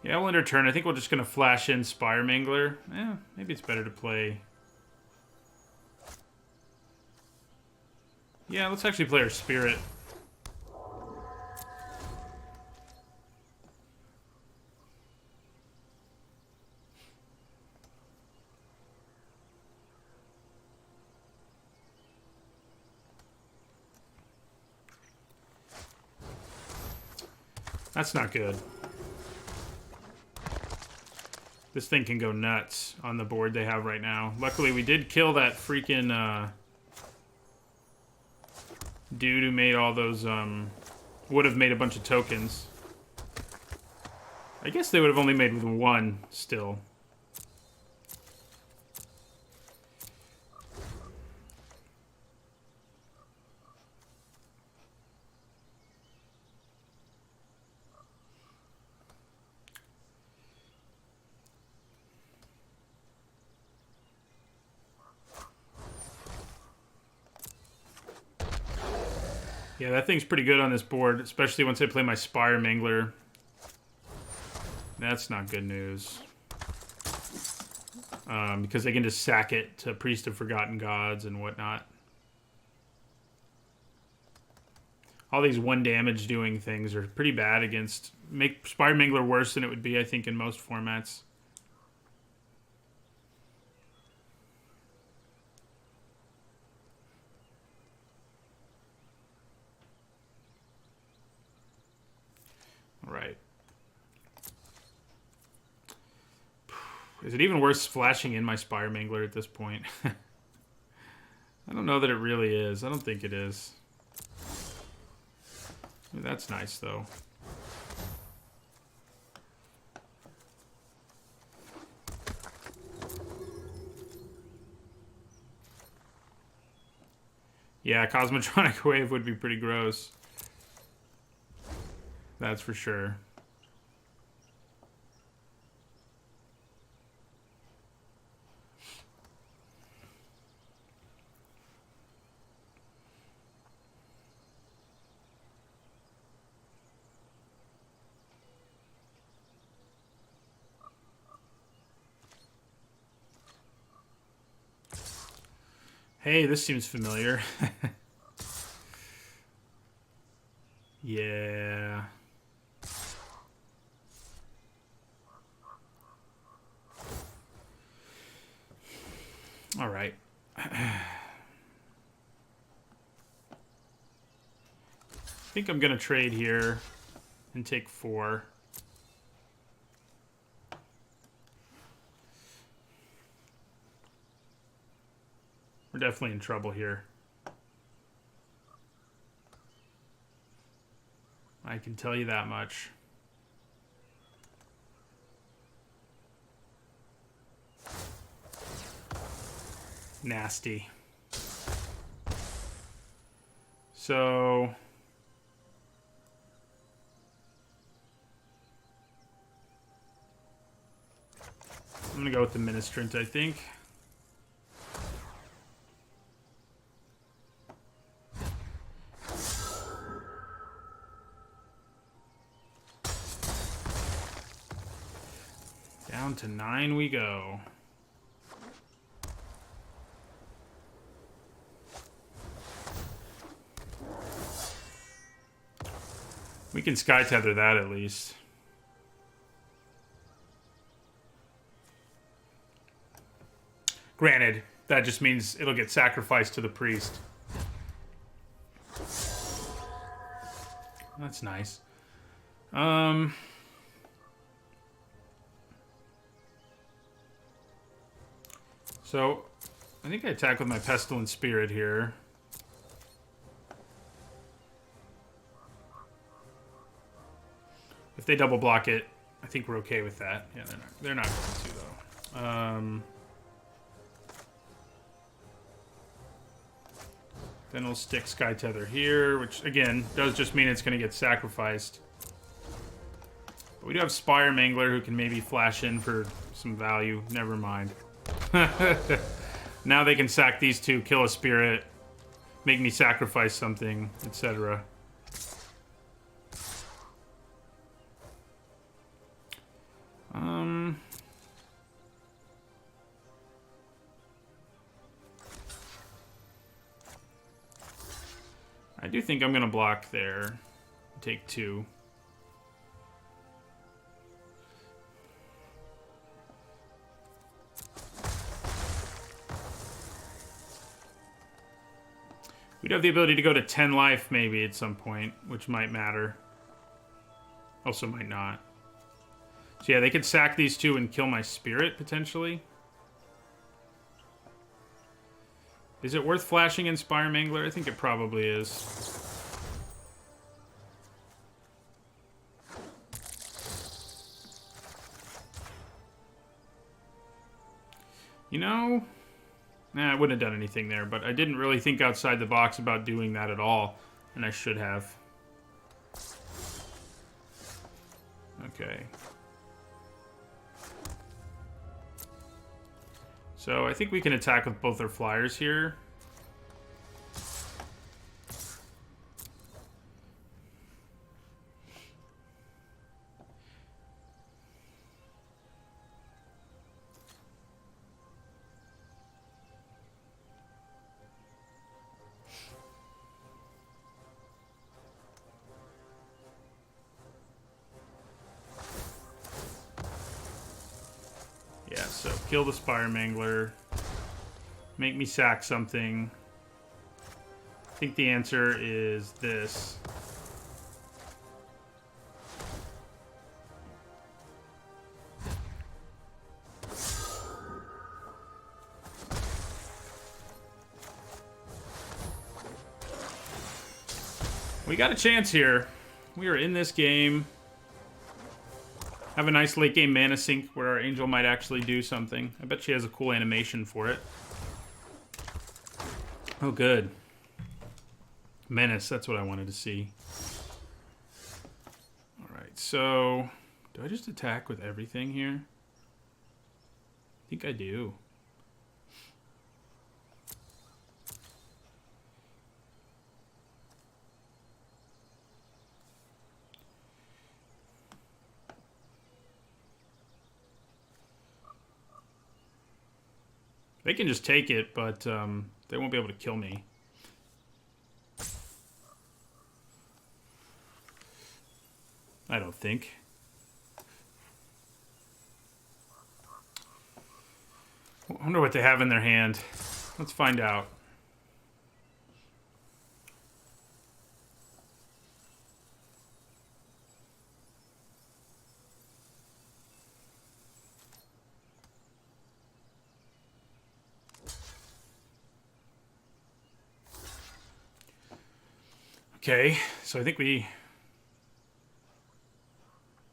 Yeah, we'll end our turn. I think we're just going to flash in Spire Mangler. Maybe it's better to play... Yeah, let's actually play our Spirit. That's not good. This thing can go nuts on the board they have right now. Luckily, we did kill that freaking dude who made all those, would have made a bunch of tokens. I guess they would have only made with one still. Yeah, that thing's pretty good on this board, especially once I play my Spire Mangler. That's not good news. Because they can just sack it to Priest of Forgotten Gods and whatnot. All these one damage doing things are pretty bad against... Make Spire Mangler worse than it would be, I think, in most formats. Right. Is it even worth flashing in my Spire Mangler at this point? I don't know that it really is. I don't think it is. Ooh, that's nice, though. Yeah, Cosmotronic Wave would be pretty gross. That's for sure. Hey, this seems familiar. Yeah. All right. I think I'm going to trade here and take 4. We're definitely in trouble here. I can tell you that much. Nasty. So... I'm going to go with the Ministrant, I think. Down to 9 we go. We can sky tether that at least. Granted, that just means it'll get sacrificed to the priest. That's nice. So, I think I attack with my Pestilent Spirit here. If they double block it, I think we're okay with that. Yeah, they're not going to, though. Then we'll stick Sky Tether here, which, again, does just mean it's going to get sacrificed. But we do have Spire Mangler, who can maybe flash in for some value. Never mind. Now they can sack these two, kill a spirit, make me sacrifice something, etc. do think I'm going to block there. Take 2. We'd have the ability to go to 10 life maybe at some point, which might matter. Also might not. So yeah, they could sack these 2 and kill my spirit, potentially. Is it worth flashing Inspire Mangler? I think it probably is. You know... Nah, I wouldn't have done anything there, but I didn't really think outside the box about doing that at all, and I should have. Okay. So I think we can attack with both our flyers here. Yeah, so kill the Spire Mangler. Make me sack something. I think the answer is this. We got a chance here. We are in this game. Have a nice late game mana sink where our angel might actually do something. I bet she has a cool animation for it. Oh, good. Menace, that's what I wanted to see. Alright, so... do I just attack with everything here? I think I do. They can just take it, but they won't be able to kill me. I don't think. I wonder what they have in their hand. Let's find out. Okay, so I think we...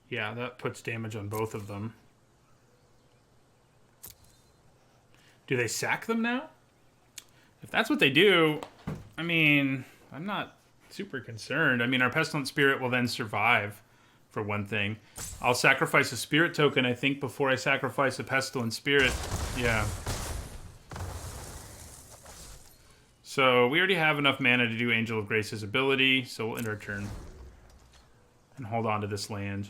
yeah, that puts damage on both of them. Do they sack them now? If that's what they do, I mean, I'm not super concerned. I mean, our Pestilent Spirit will then survive, for one thing. I'll sacrifice a Spirit token, I think, before I sacrifice a Pestilent Spirit. Yeah. So we already have enough mana to do Angel of Grace's ability, so we'll end our turn. And hold on to this land.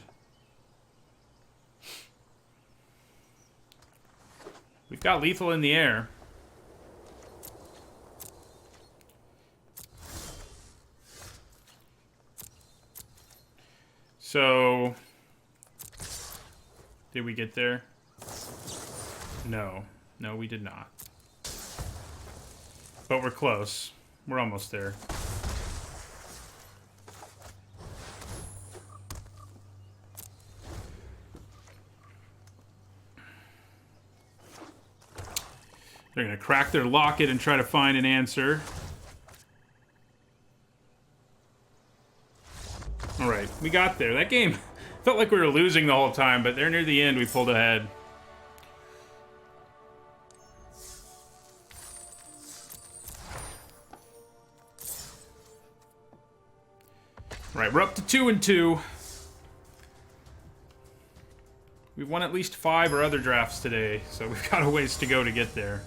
We've got lethal in the air. So... did we get there? No. No, we did not. But we're close. We're almost there. They're going to crack their locket and try to find an answer. Alright, we got there. That game felt like we were losing the whole time, but there near the end we pulled ahead. Right, we're up to 2-2. We've won at least 5 or other drafts today, so we've got a ways to go to get there.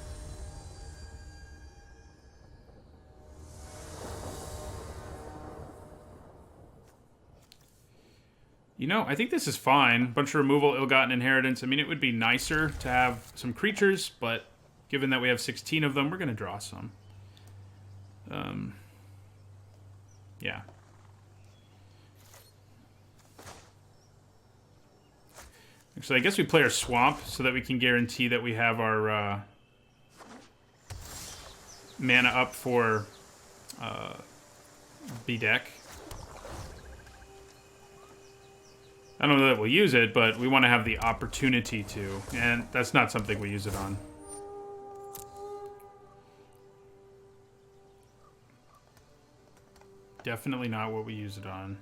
You know, I think this is fine. Bunch of removal, ill-gotten inheritance. I mean, it would be nicer to have some creatures, but given that we have 16 of them, we're going to draw some. Yeah. Actually, I guess we play our Swamp so that we can guarantee that we have our mana up for B-Deck. I don't know that we'll use it, but we want to have the opportunity to, and that's not something we use it on. Definitely not what we use it on.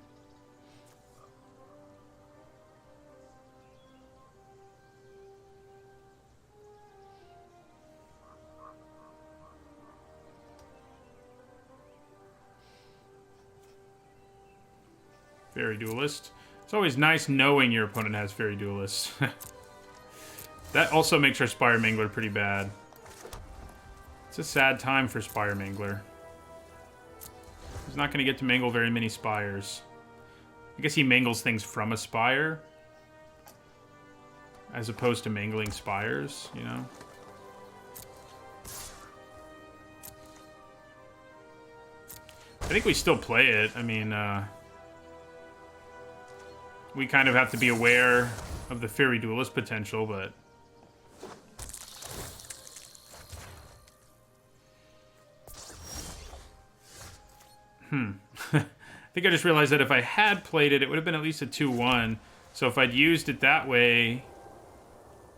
Fairy Duelist. It's always nice knowing your opponent has Fairy Duelist. That also makes our Spire Mangler pretty bad. It's a sad time for Spire Mangler. He's not going to get to mangle very many Spires. I guess he mangles things from a Spire, as opposed to mangling Spires, you know? I think we still play it. I mean, we kind of have to be aware of the Fairy Duelist potential, but... I think I just realized that if I had played it, it would have been at least a 2-1. So if I'd used it that way,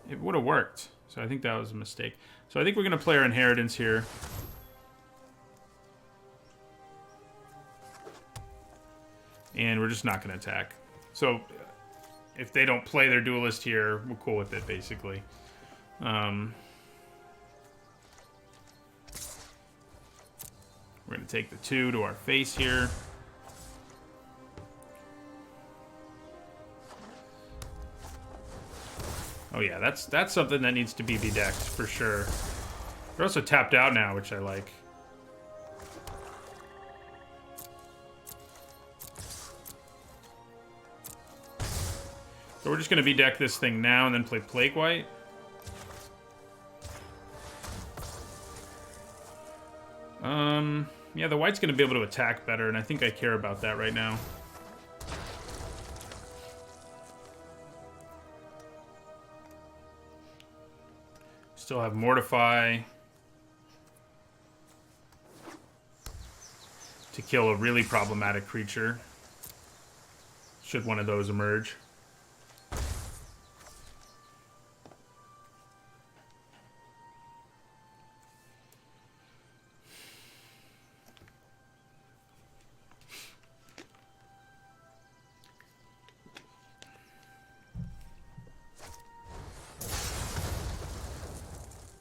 it would have worked. So I think that was a mistake. So I think we're going to play our Inheritance here. And we're just not going to attack. So if they don't play their Duelist here, we're cool with it, basically. We're going to take the 2 to our face here. Oh yeah, that's something that needs to be bedecked for sure. They're also tapped out now, which I like. So we're just going to bedeck this thing now and then play Plague White. Yeah, the white's going to be able to attack better, and I think I care about that right now. Still have Mortify to kill a really problematic creature, should one of those emerge.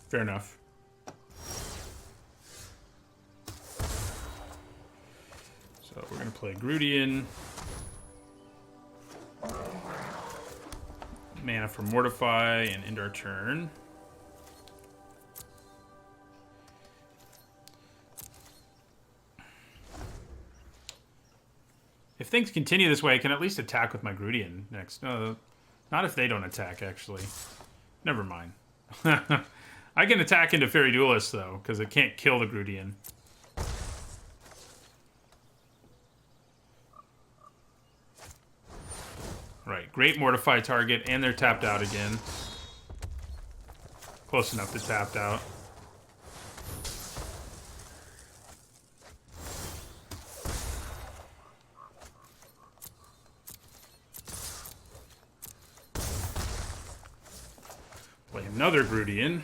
Fair enough. So we're going to play Grudian. Mana for Mortify and end our turn. If things continue this way, I can at least attack with my Grudian next. No, not if they don't attack, actually. Never mind. I can attack into Fairy Duelist, though, because it can't kill the Grudian. Right, great Mortify target, and they're tapped out again. Close enough to tapped out. Play another Grudian.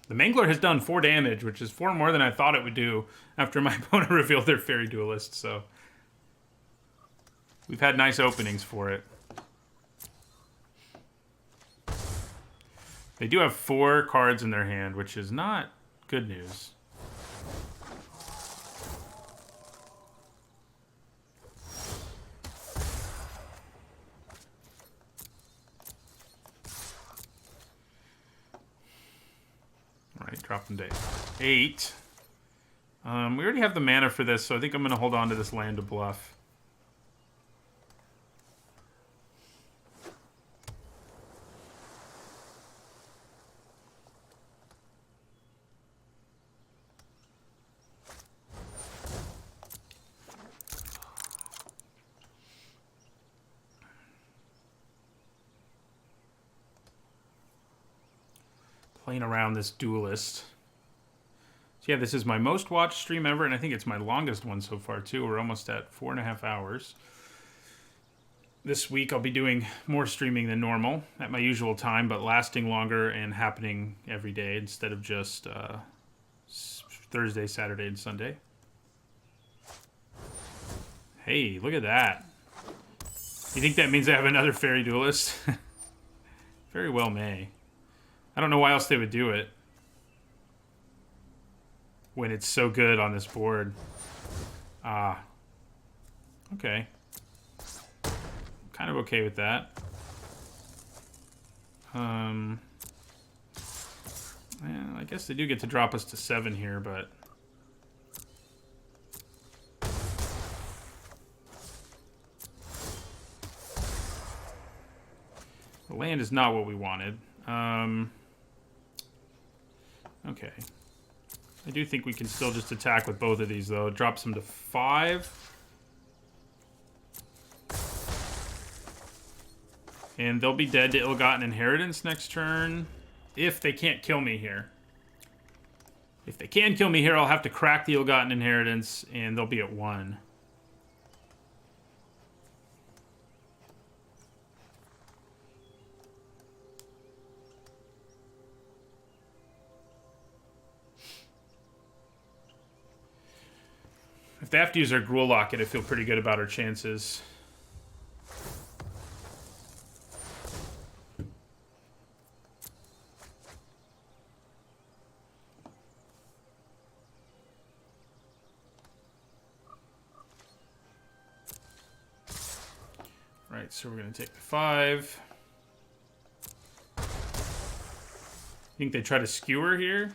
The Mangler has done 4 damage, which is 4 more than I thought it would do after my opponent revealed their Fairy Duelist, so... We've had nice openings for it. They do have 4 cards in their hand, which is not good news. Alright, drop them to 8. We already have the mana for this, so I think I'm going to hold on to this land to bluff. playing around this Duelist. So yeah, this is my most watched stream ever, and I think it's my longest one so far too. We're almost at 4.5 hours. This week I'll be doing more streaming than normal at my usual time, but lasting longer and happening every day instead of just Thursday, Saturday, and Sunday. Hey, look at that. You think that means I have another Fairy Duelist? Very well may. I don't know why else they would do it when it's so good on this board. Ah. Okay. Kind of okay with that. Well, I guess they do get to drop us to 7 here, but... the land is not what we wanted. Okay. I do think we can still just attack with both of these, though. It drops them to 5. And they'll be dead to Ill-Gotten Inheritance next turn. If they can't kill me here. If they can kill me here, I'll have to crack the Ill-Gotten Inheritance, and they'll be at 1. If they have to use our Gruul Locket, I feel pretty good about our chances. Right, so we're going to take the 5. Think they try to skewer here?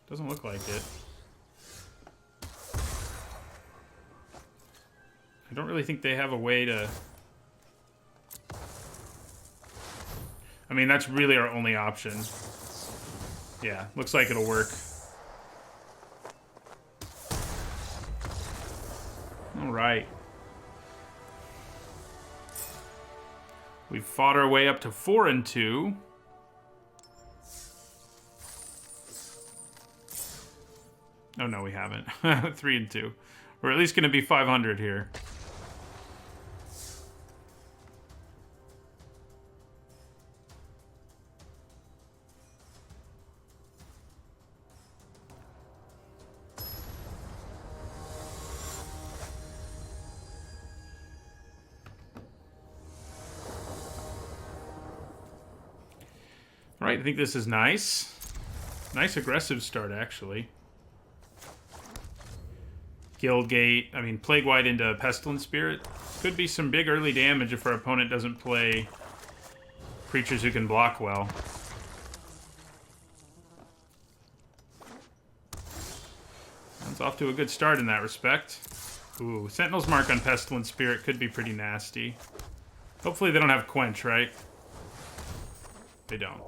Doesn't look like it. I don't really think they have a way to... I mean, that's really our only option. Yeah, looks like it'll work. All right. We've fought our way up to 4-2. Oh, no, we haven't. 3-2. We're at least going to be 500 here. All right, I think this is nice. Nice aggressive start, actually. Guildgate, I mean, Plague White into Pestilent Spirit. Could be some big early damage if our opponent doesn't play creatures who can block well. It's off to a good start in that respect. Ooh, Sentinel's Mark on Pestilent Spirit could be pretty nasty. Hopefully they don't have Quench, right? They don't.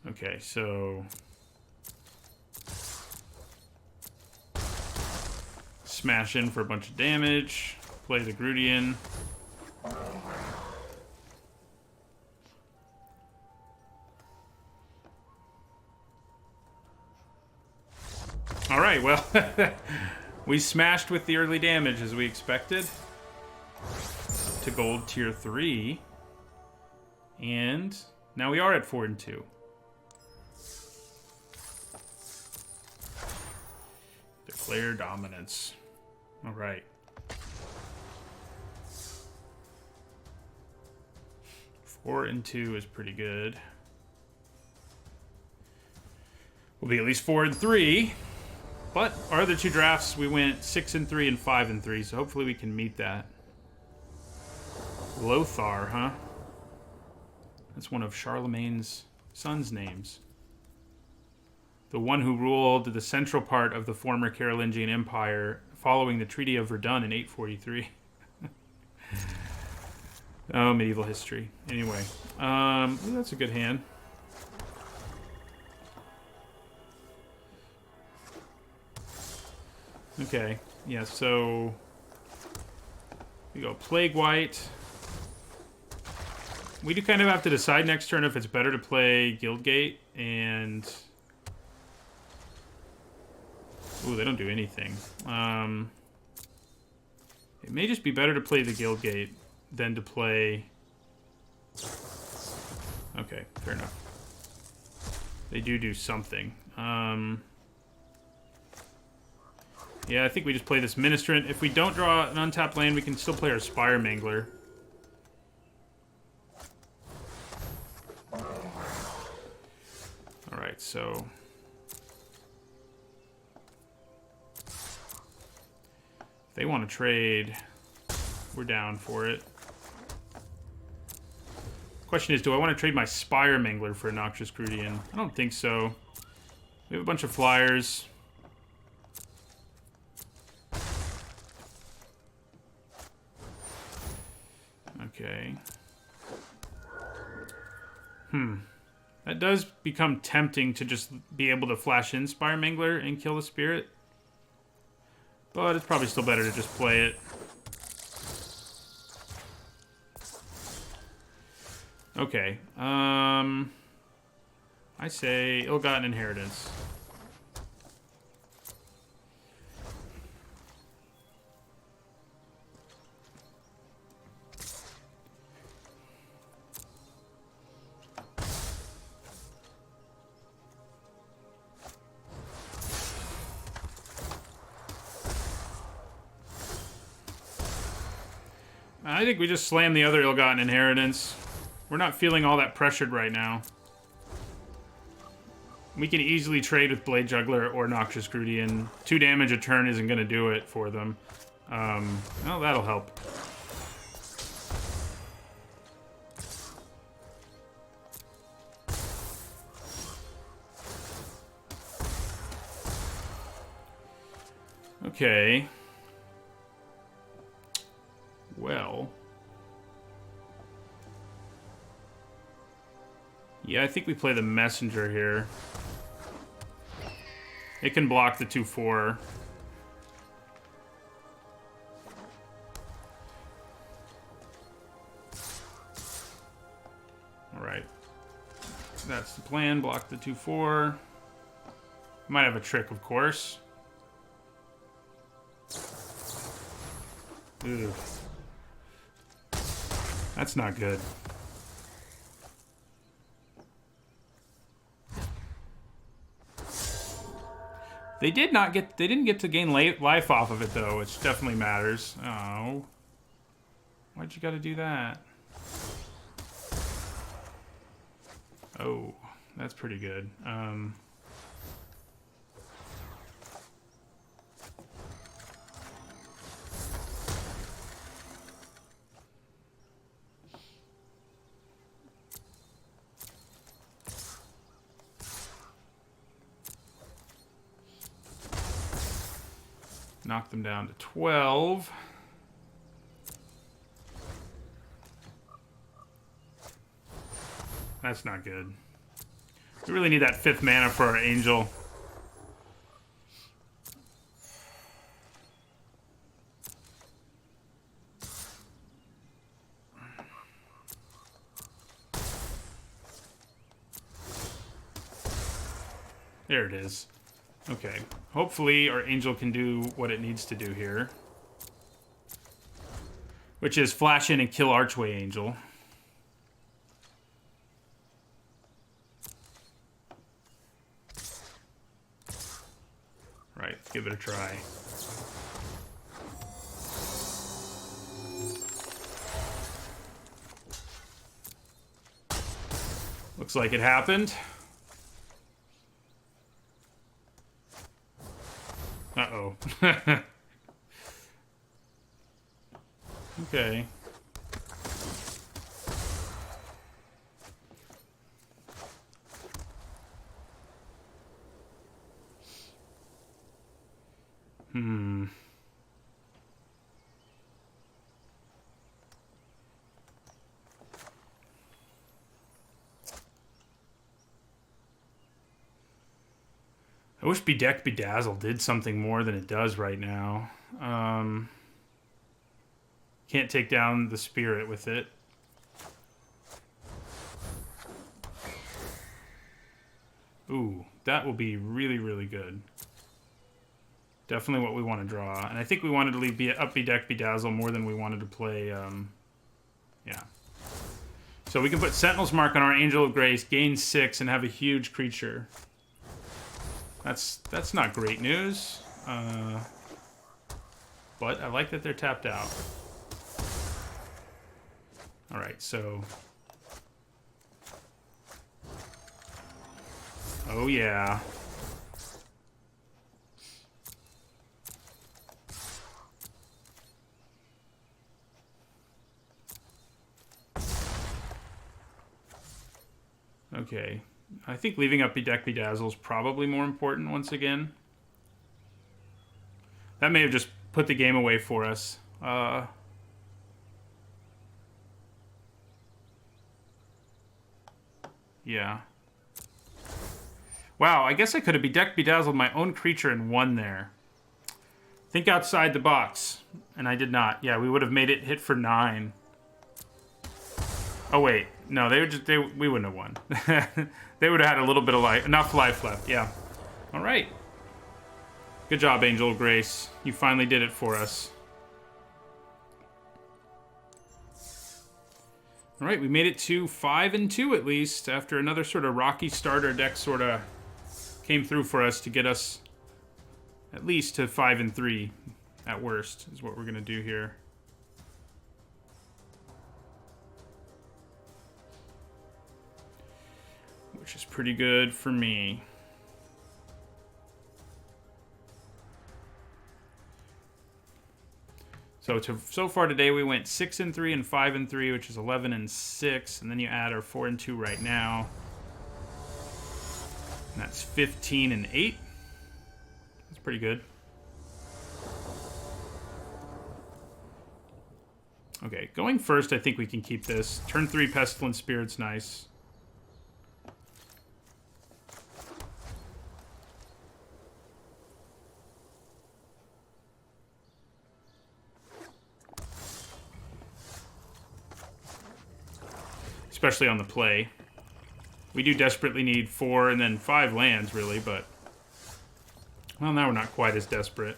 Okay, so... smash in for a bunch of damage. Play the Grudian. Alright, well... we smashed with the early damage as we expected. Up to gold tier 3. And now we are at 4-2. Declare dominance. All right. 4-2 is pretty good. We'll be at least 4-3. But our other two drafts, we went 6-3 and 5-3, so hopefully we can meet that. Lothar, huh? That's one of Charlemagne's sons' names. The one who ruled the central part of the former Carolingian Empire following the Treaty of Verdun in 843. Oh, medieval history. Anyway, that's a good hand. Okay, yeah, so we go Plague White. We do kind of have to decide next turn if it's better to play Guildgate and... Ooh, they don't do anything. It may just be better to play the Guildgate than to play... Okay, fair enough. They do something. Yeah, I think we just play this Ministrant. If we don't draw an untapped land, we can still play our Spire Mangler. Alright, so... If they want to trade, we're down for it. Question is, do I want to trade my Spire Mangler for a Noxious Crudian? I don't think so. We have a bunch of flyers. Okay. That does become tempting to just be able to flash in Spire Mangler and kill the spirit. But it's probably still better to just play it. Okay. I say Ill-Gotten Inheritance. I think we just slam the other Ill-Gotten Inheritance. We're not feeling all that pressured right now. We can easily trade with Blade Juggler or Noxious Crudian. 2 damage a turn isn't going to do it for them. Well, that'll help. Okay. Well. Yeah, I think we play the Messenger here. It can block the 2/4. Alright. That's the plan. Block the 2/4. Might have a trick, of course. Ugh. That's not good. They didn't get to gain life off of it though, which definitely matters. Oh. Why'd you gotta do that? Oh, that's pretty good. Knock them down to 12. That's not good. We really need that 5th mana for our Angel. There it is. Okay. Hopefully our Angel can do what it needs to do here. Which is flash in and kill Archway Angel. Right, let's give it a try. Looks like it happened. Uh-oh. Okay. I wish Bedeck Bedazzle did something more than it does right now. Can't take down the spirit with it. Ooh, that will be really, really good. Definitely what we want to draw. And I think we wanted to leave up Bedeck Bedazzle more than we wanted to play, yeah. So we can put Sentinel's Mark on our Angel of Grace, gain 6, and have a huge creature. That's not great news. But I like that they're tapped out. Alright, so... Oh yeah. Okay. I think leaving up Bedeck Bedazzle is probably more important once again. That may have just put the game away for us. Yeah. Wow, I guess I could have Bedeck Bedazzled my own creature and won there. Think outside the box. And I did not. Yeah, we would have made it hit for 9. Oh, wait. No, we wouldn't have won. They would have had a little bit of life, enough life left. Yeah. All right. Good job, Angel of Grace. You finally did it for us. All right, we made it to 5-2 at least after another sort of rocky start. Our deck sort of came through for us to get us at least to 5-3 at worst is what we're going to do here. Which is pretty good for me. So far today we went 6-3 and 5-3, which is 11-6, and then you add our 4-2 right now. And that's 15-8. That's pretty good. Okay, going first, I think we can keep this. Turn 3 Pestilent Spirit's nice. Especially on the play. We do desperately need 4 and then 5 lands, really, but... Well, now we're not quite as desperate.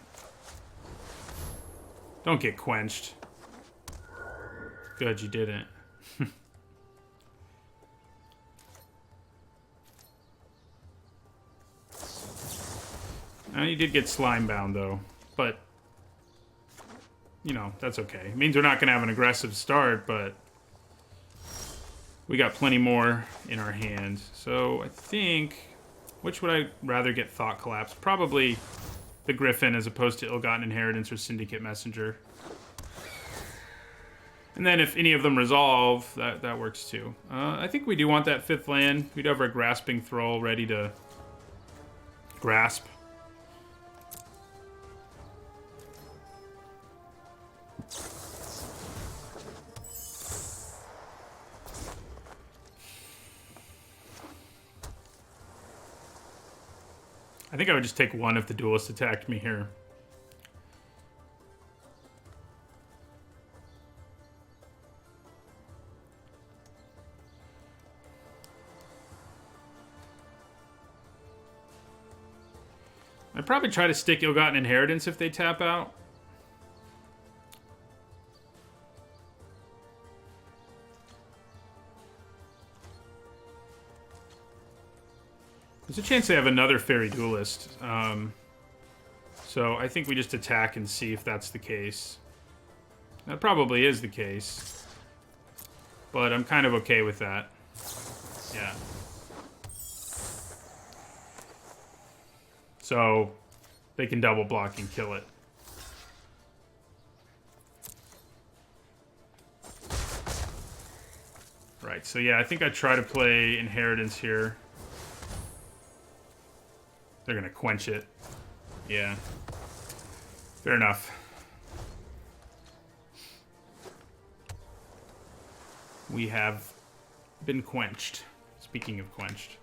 Don't get quenched. Good, you didn't. Now, you did get slime bound, though. But, you know, that's okay. It means we're not going to have an aggressive start, but... We got plenty more in our hand. So I think... Which would I rather get Thought Collapse? Probably the Griffin as opposed to Ill-Gotten Inheritance or Syndicate Messenger. And then if any of them resolve, that works too. I think we do want that 5th land. We'd have our Grasping Thrall ready to grasp. I think I would just take 1 if the duelist attacked me here. I'd probably try to stick Ill-Gotten Inheritance if they tap out. There's a chance they have another Fairy Duelist. So I think we just attack and see if that's the case. That probably is the case. But I'm kind of okay with that. Yeah. So they can double block and kill it. Right, so yeah, I think I try to play Inheritance here. They're gonna quench it. Yeah. Fair enough. We have been quenched. Speaking of quenched.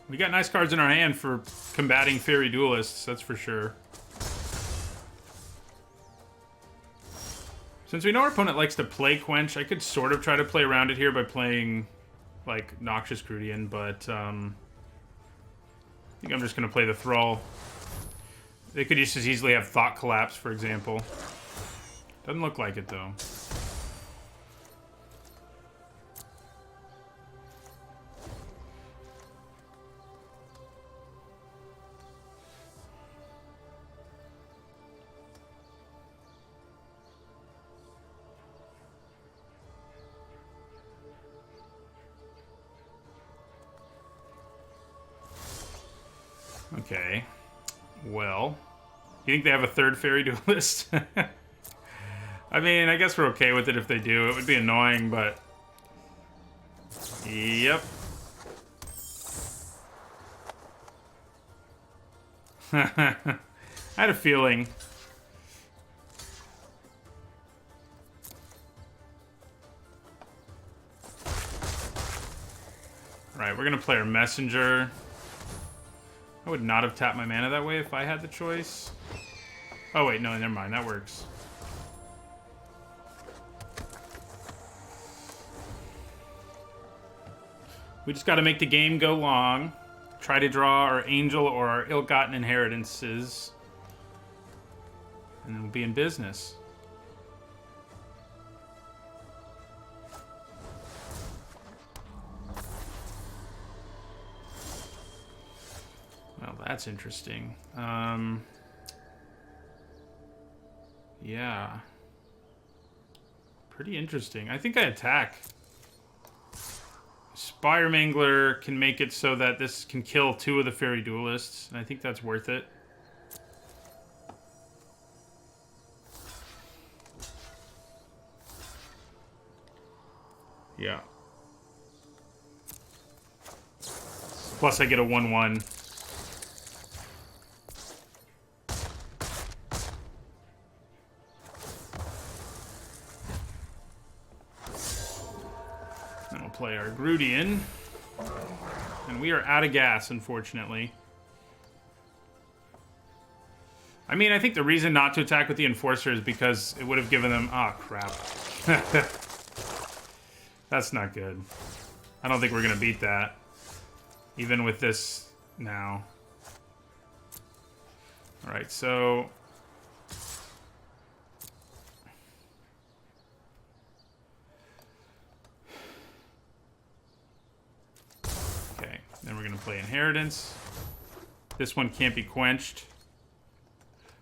We got nice cards in our hand for combating Fairy Duelists, that's for sure. Since we know our opponent likes to play Quench, I could sort of try to play around it here by playing, like, Noxious Crudian, but, I think I'm just going to play the Thrall. They could just as easily have Thought Collapse, for example. Doesn't look like it, though. Okay. Well, you think they have a third Fairy Duelist? I mean, I guess we're okay with it if they do. It would be annoying, but... Yep. I had a feeling. Alright, we're gonna play our Messenger. I would not have tapped my mana that way if I had the choice. Oh wait, no, never mind, that works. We just gotta make the game go long. Try to draw our Angel or our Ill-Gotten Inheritances. And then we'll be in business. Well, that's interesting. Yeah. Pretty interesting. I think I attack. Spire Mangler can make it so that this can kill 2 of the Fairy Duelists, and I think that's worth it. Yeah. Plus I get a 1/1. Then we'll play our Grudian. And we are out of gas, unfortunately. I mean, I think the reason not to attack with the Enforcer is because it would have given them... Ah, crap. That's not good. I don't think we're going to beat that. Even with this now. Alright, so... Okay, then we're going to play Inheritance. This one can't be quenched.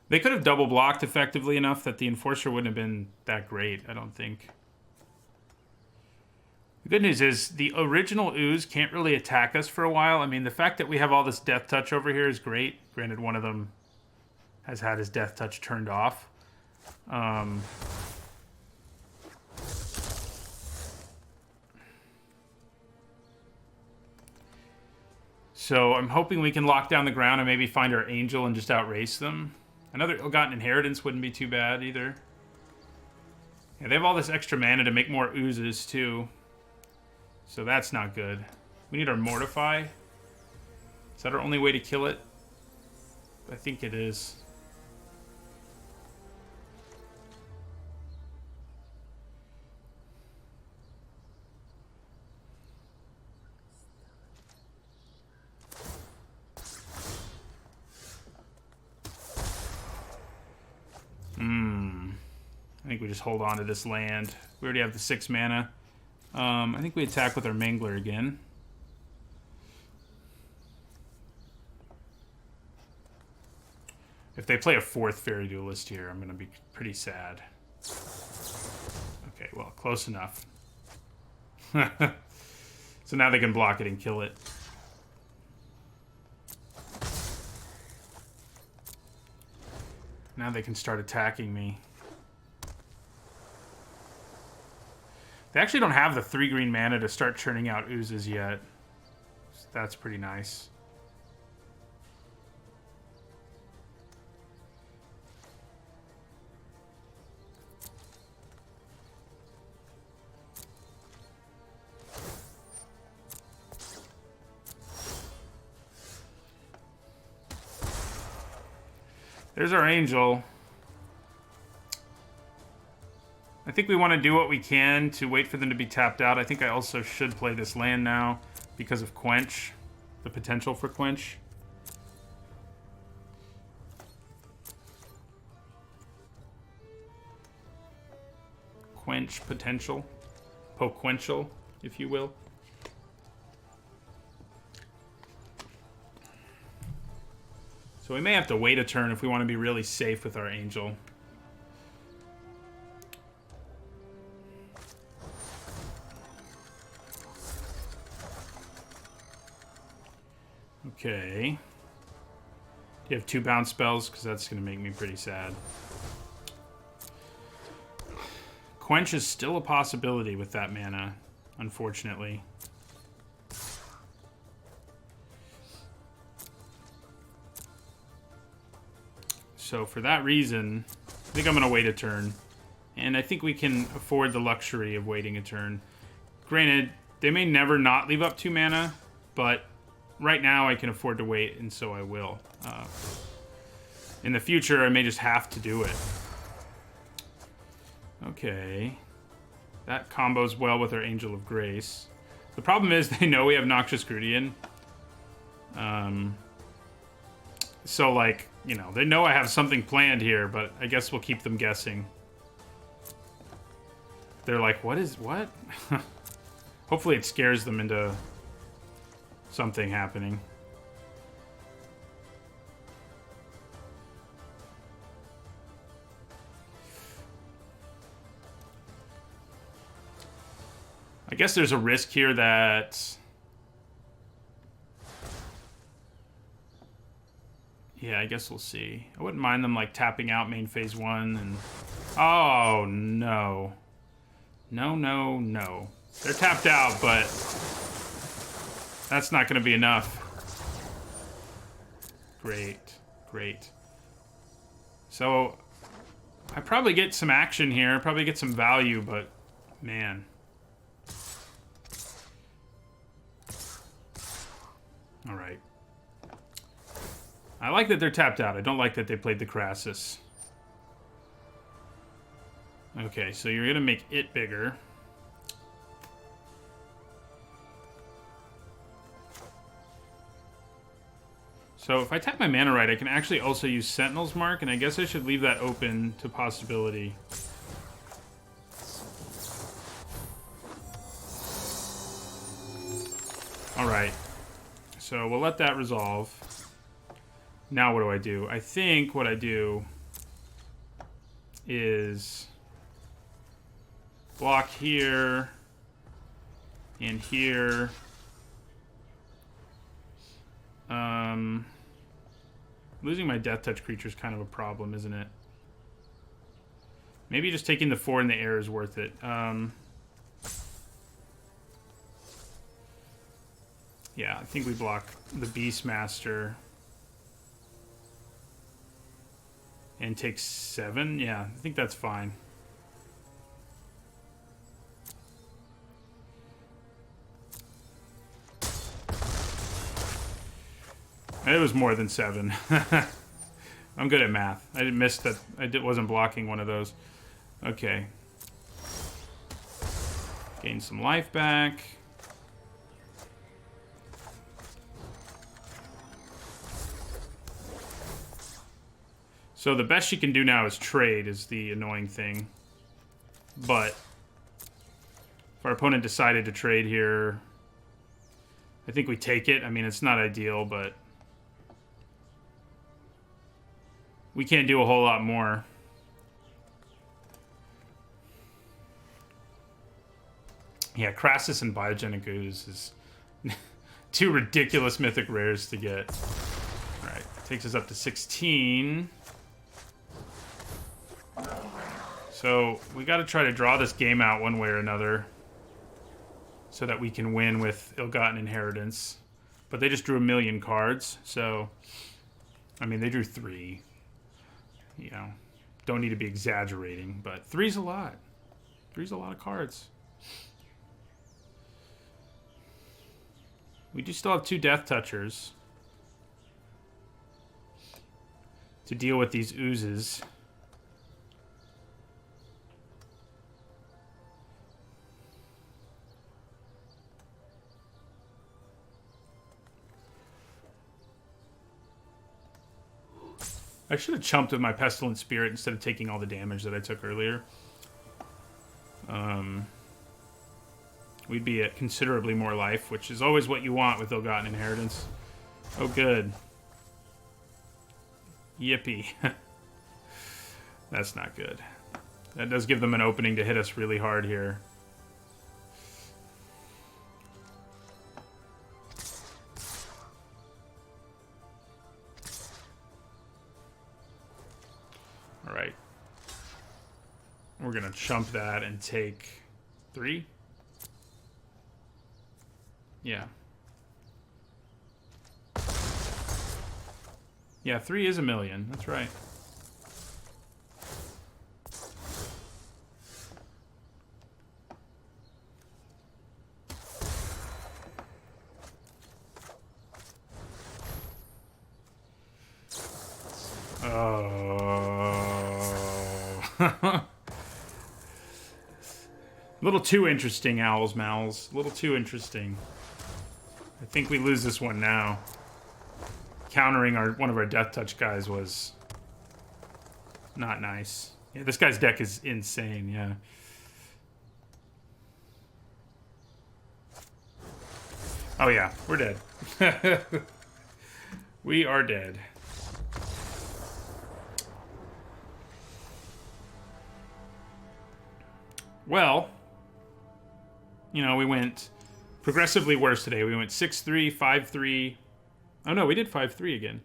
They could have double blocked effectively enough that the Enforcer wouldn't have been that great, I don't think. The good news is the original Ooze can't really attack us for a while. I mean, the fact that we have all this Death Touch over here is great. Granted, one of them has had his Death Touch turned off. So I'm hoping we can lock down the ground and maybe find our Angel and just outrace them. Another Ill-Gotten Inheritance wouldn't be too bad either. Yeah, they have all this extra mana to make more Oozes too. So that's not good. We need our Mortify. Is that our only way to kill it? I think it is. I think we just hold on to this land. We already have the 6 mana. I think we attack with our Mangler again. If they play a 4th Fairy Duelist here, I'm going to be pretty sad. Okay, well, close enough. So now they can block it and kill it. Now they can start attacking me. They actually don't have the 3 green mana to start churning out Oozes yet. So that's pretty nice. There's our Angel. I think we want to do what we can to wait for them to be tapped out. I think I also should play this land now because of Quench. The potential for Quench. Quench potential. Poquential, if you will. So we may have to wait a turn if we want to be really safe with our Angel. Okay. Do you have 2 bounce spells? Because that's going to make me pretty sad. Quench is still a possibility with that mana, unfortunately. So for that reason, I think I'm going to wait a turn. And I think we can afford the luxury of waiting a turn. Granted, they may never not leave up 2 mana, but right now I can afford to wait, and so I will. In the future, I may just have to do it. Okay. That combos well with our Angel of Grace. The problem is they know we have Noxious Grudian. So, like, you know, they know I have something planned here, but I guess we'll keep them guessing. They're like, what? Hopefully it scares them into something happening. I guess there's a risk here that... Yeah, I guess we'll see. I wouldn't mind them, like, tapping out main phase 1 and... Oh, no. No, no, no. They're tapped out, but... That's not going to be enough. Great. Great. So, I probably get some action here. Probably get some value, but... Man... All right. I like that they're tapped out. I don't like that they played the Crassus. Okay, so you're going to make it bigger. So if I tap my mana right, I can actually also use Sentinel's Mark, and I guess I should leave that open to possibility. All right. So we'll let that resolve. Now what do? I think what I do is block here and here. Losing my Death Touch creature is kind of a problem, isn't it? Maybe just taking the 4 in the air is worth it. Yeah, I think we block the Beastmaster. And take 7? Yeah, I think that's fine. It was more than 7. I'm good at math. I didn't miss that. Wasn't blocking one of those. Okay. Gain some life back. So the best she can do now is trade, is the annoying thing. But if our opponent decided to trade here, I think we take it. I mean, it's not ideal, but we can't do a whole lot more. Yeah, Crassus and Biogenic Ooze is 2 ridiculous mythic rares to get. All right, takes us up to 16. So we got to try to draw this game out one way or another so that we can win with Ill-Gotten Inheritance. But they just drew 1,000,000 cards, so... I mean, they drew 3. You know, don't need to be exaggerating, but 3's a lot. 3's a lot of cards. We do still have 2 Death Touchers. to deal with these oozes. I should have chumped with my Pestilent Spirit instead of taking all the damage that I took earlier. We'd be at considerably more life, which is always what you want with Ill-Gotten Inheritance. Oh, good. Yippee. That's not good. That does give them an opening to hit us really hard here. All right. We're going to chump that and take 3. Yeah. Yeah, 3 is a million. That's right. Oh. A little too interesting, Owls Mowls. A little too interesting. I think we lose this one now. Countering one of our Death Touch guys was not nice. Yeah, this guy's deck is insane, yeah. Oh yeah, we're dead. We are dead. Well, you know, we went progressively worse today. We went 6-3, 5-3. Oh no, we did 5-3 again.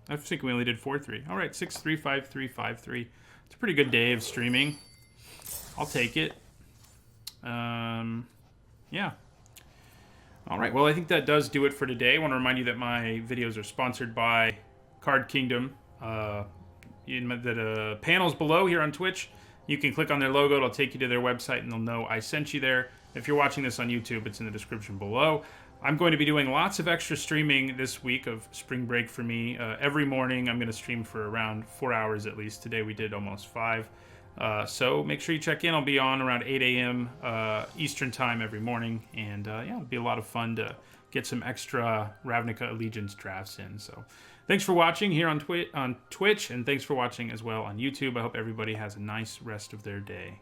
I think we only did 4-3. All right, 6-3, 5-3, 5-3. It's a pretty good day of streaming. I'll take it. Yeah. All right, well, I think that does do it for today. I want to remind you that my videos are sponsored by Card Kingdom. In the panels below here on Twitch, you can click on their logo. It'll take you to their website, and they'll know I sent you there. If you're watching this on YouTube, it's in the description below. I'm going to be doing lots of extra streaming this week of spring break for me. Every morning, I'm going to stream for around 4 hours at least. Today, we did almost 5. So make sure you check in. I'll be on around 8 a.m. Eastern time every morning. And yeah, it'll be a lot of fun to get some extra Ravnica Allegiance drafts in. So thanks for watching here on Twitch, and thanks for watching as well on YouTube. I hope everybody has a nice rest of their day.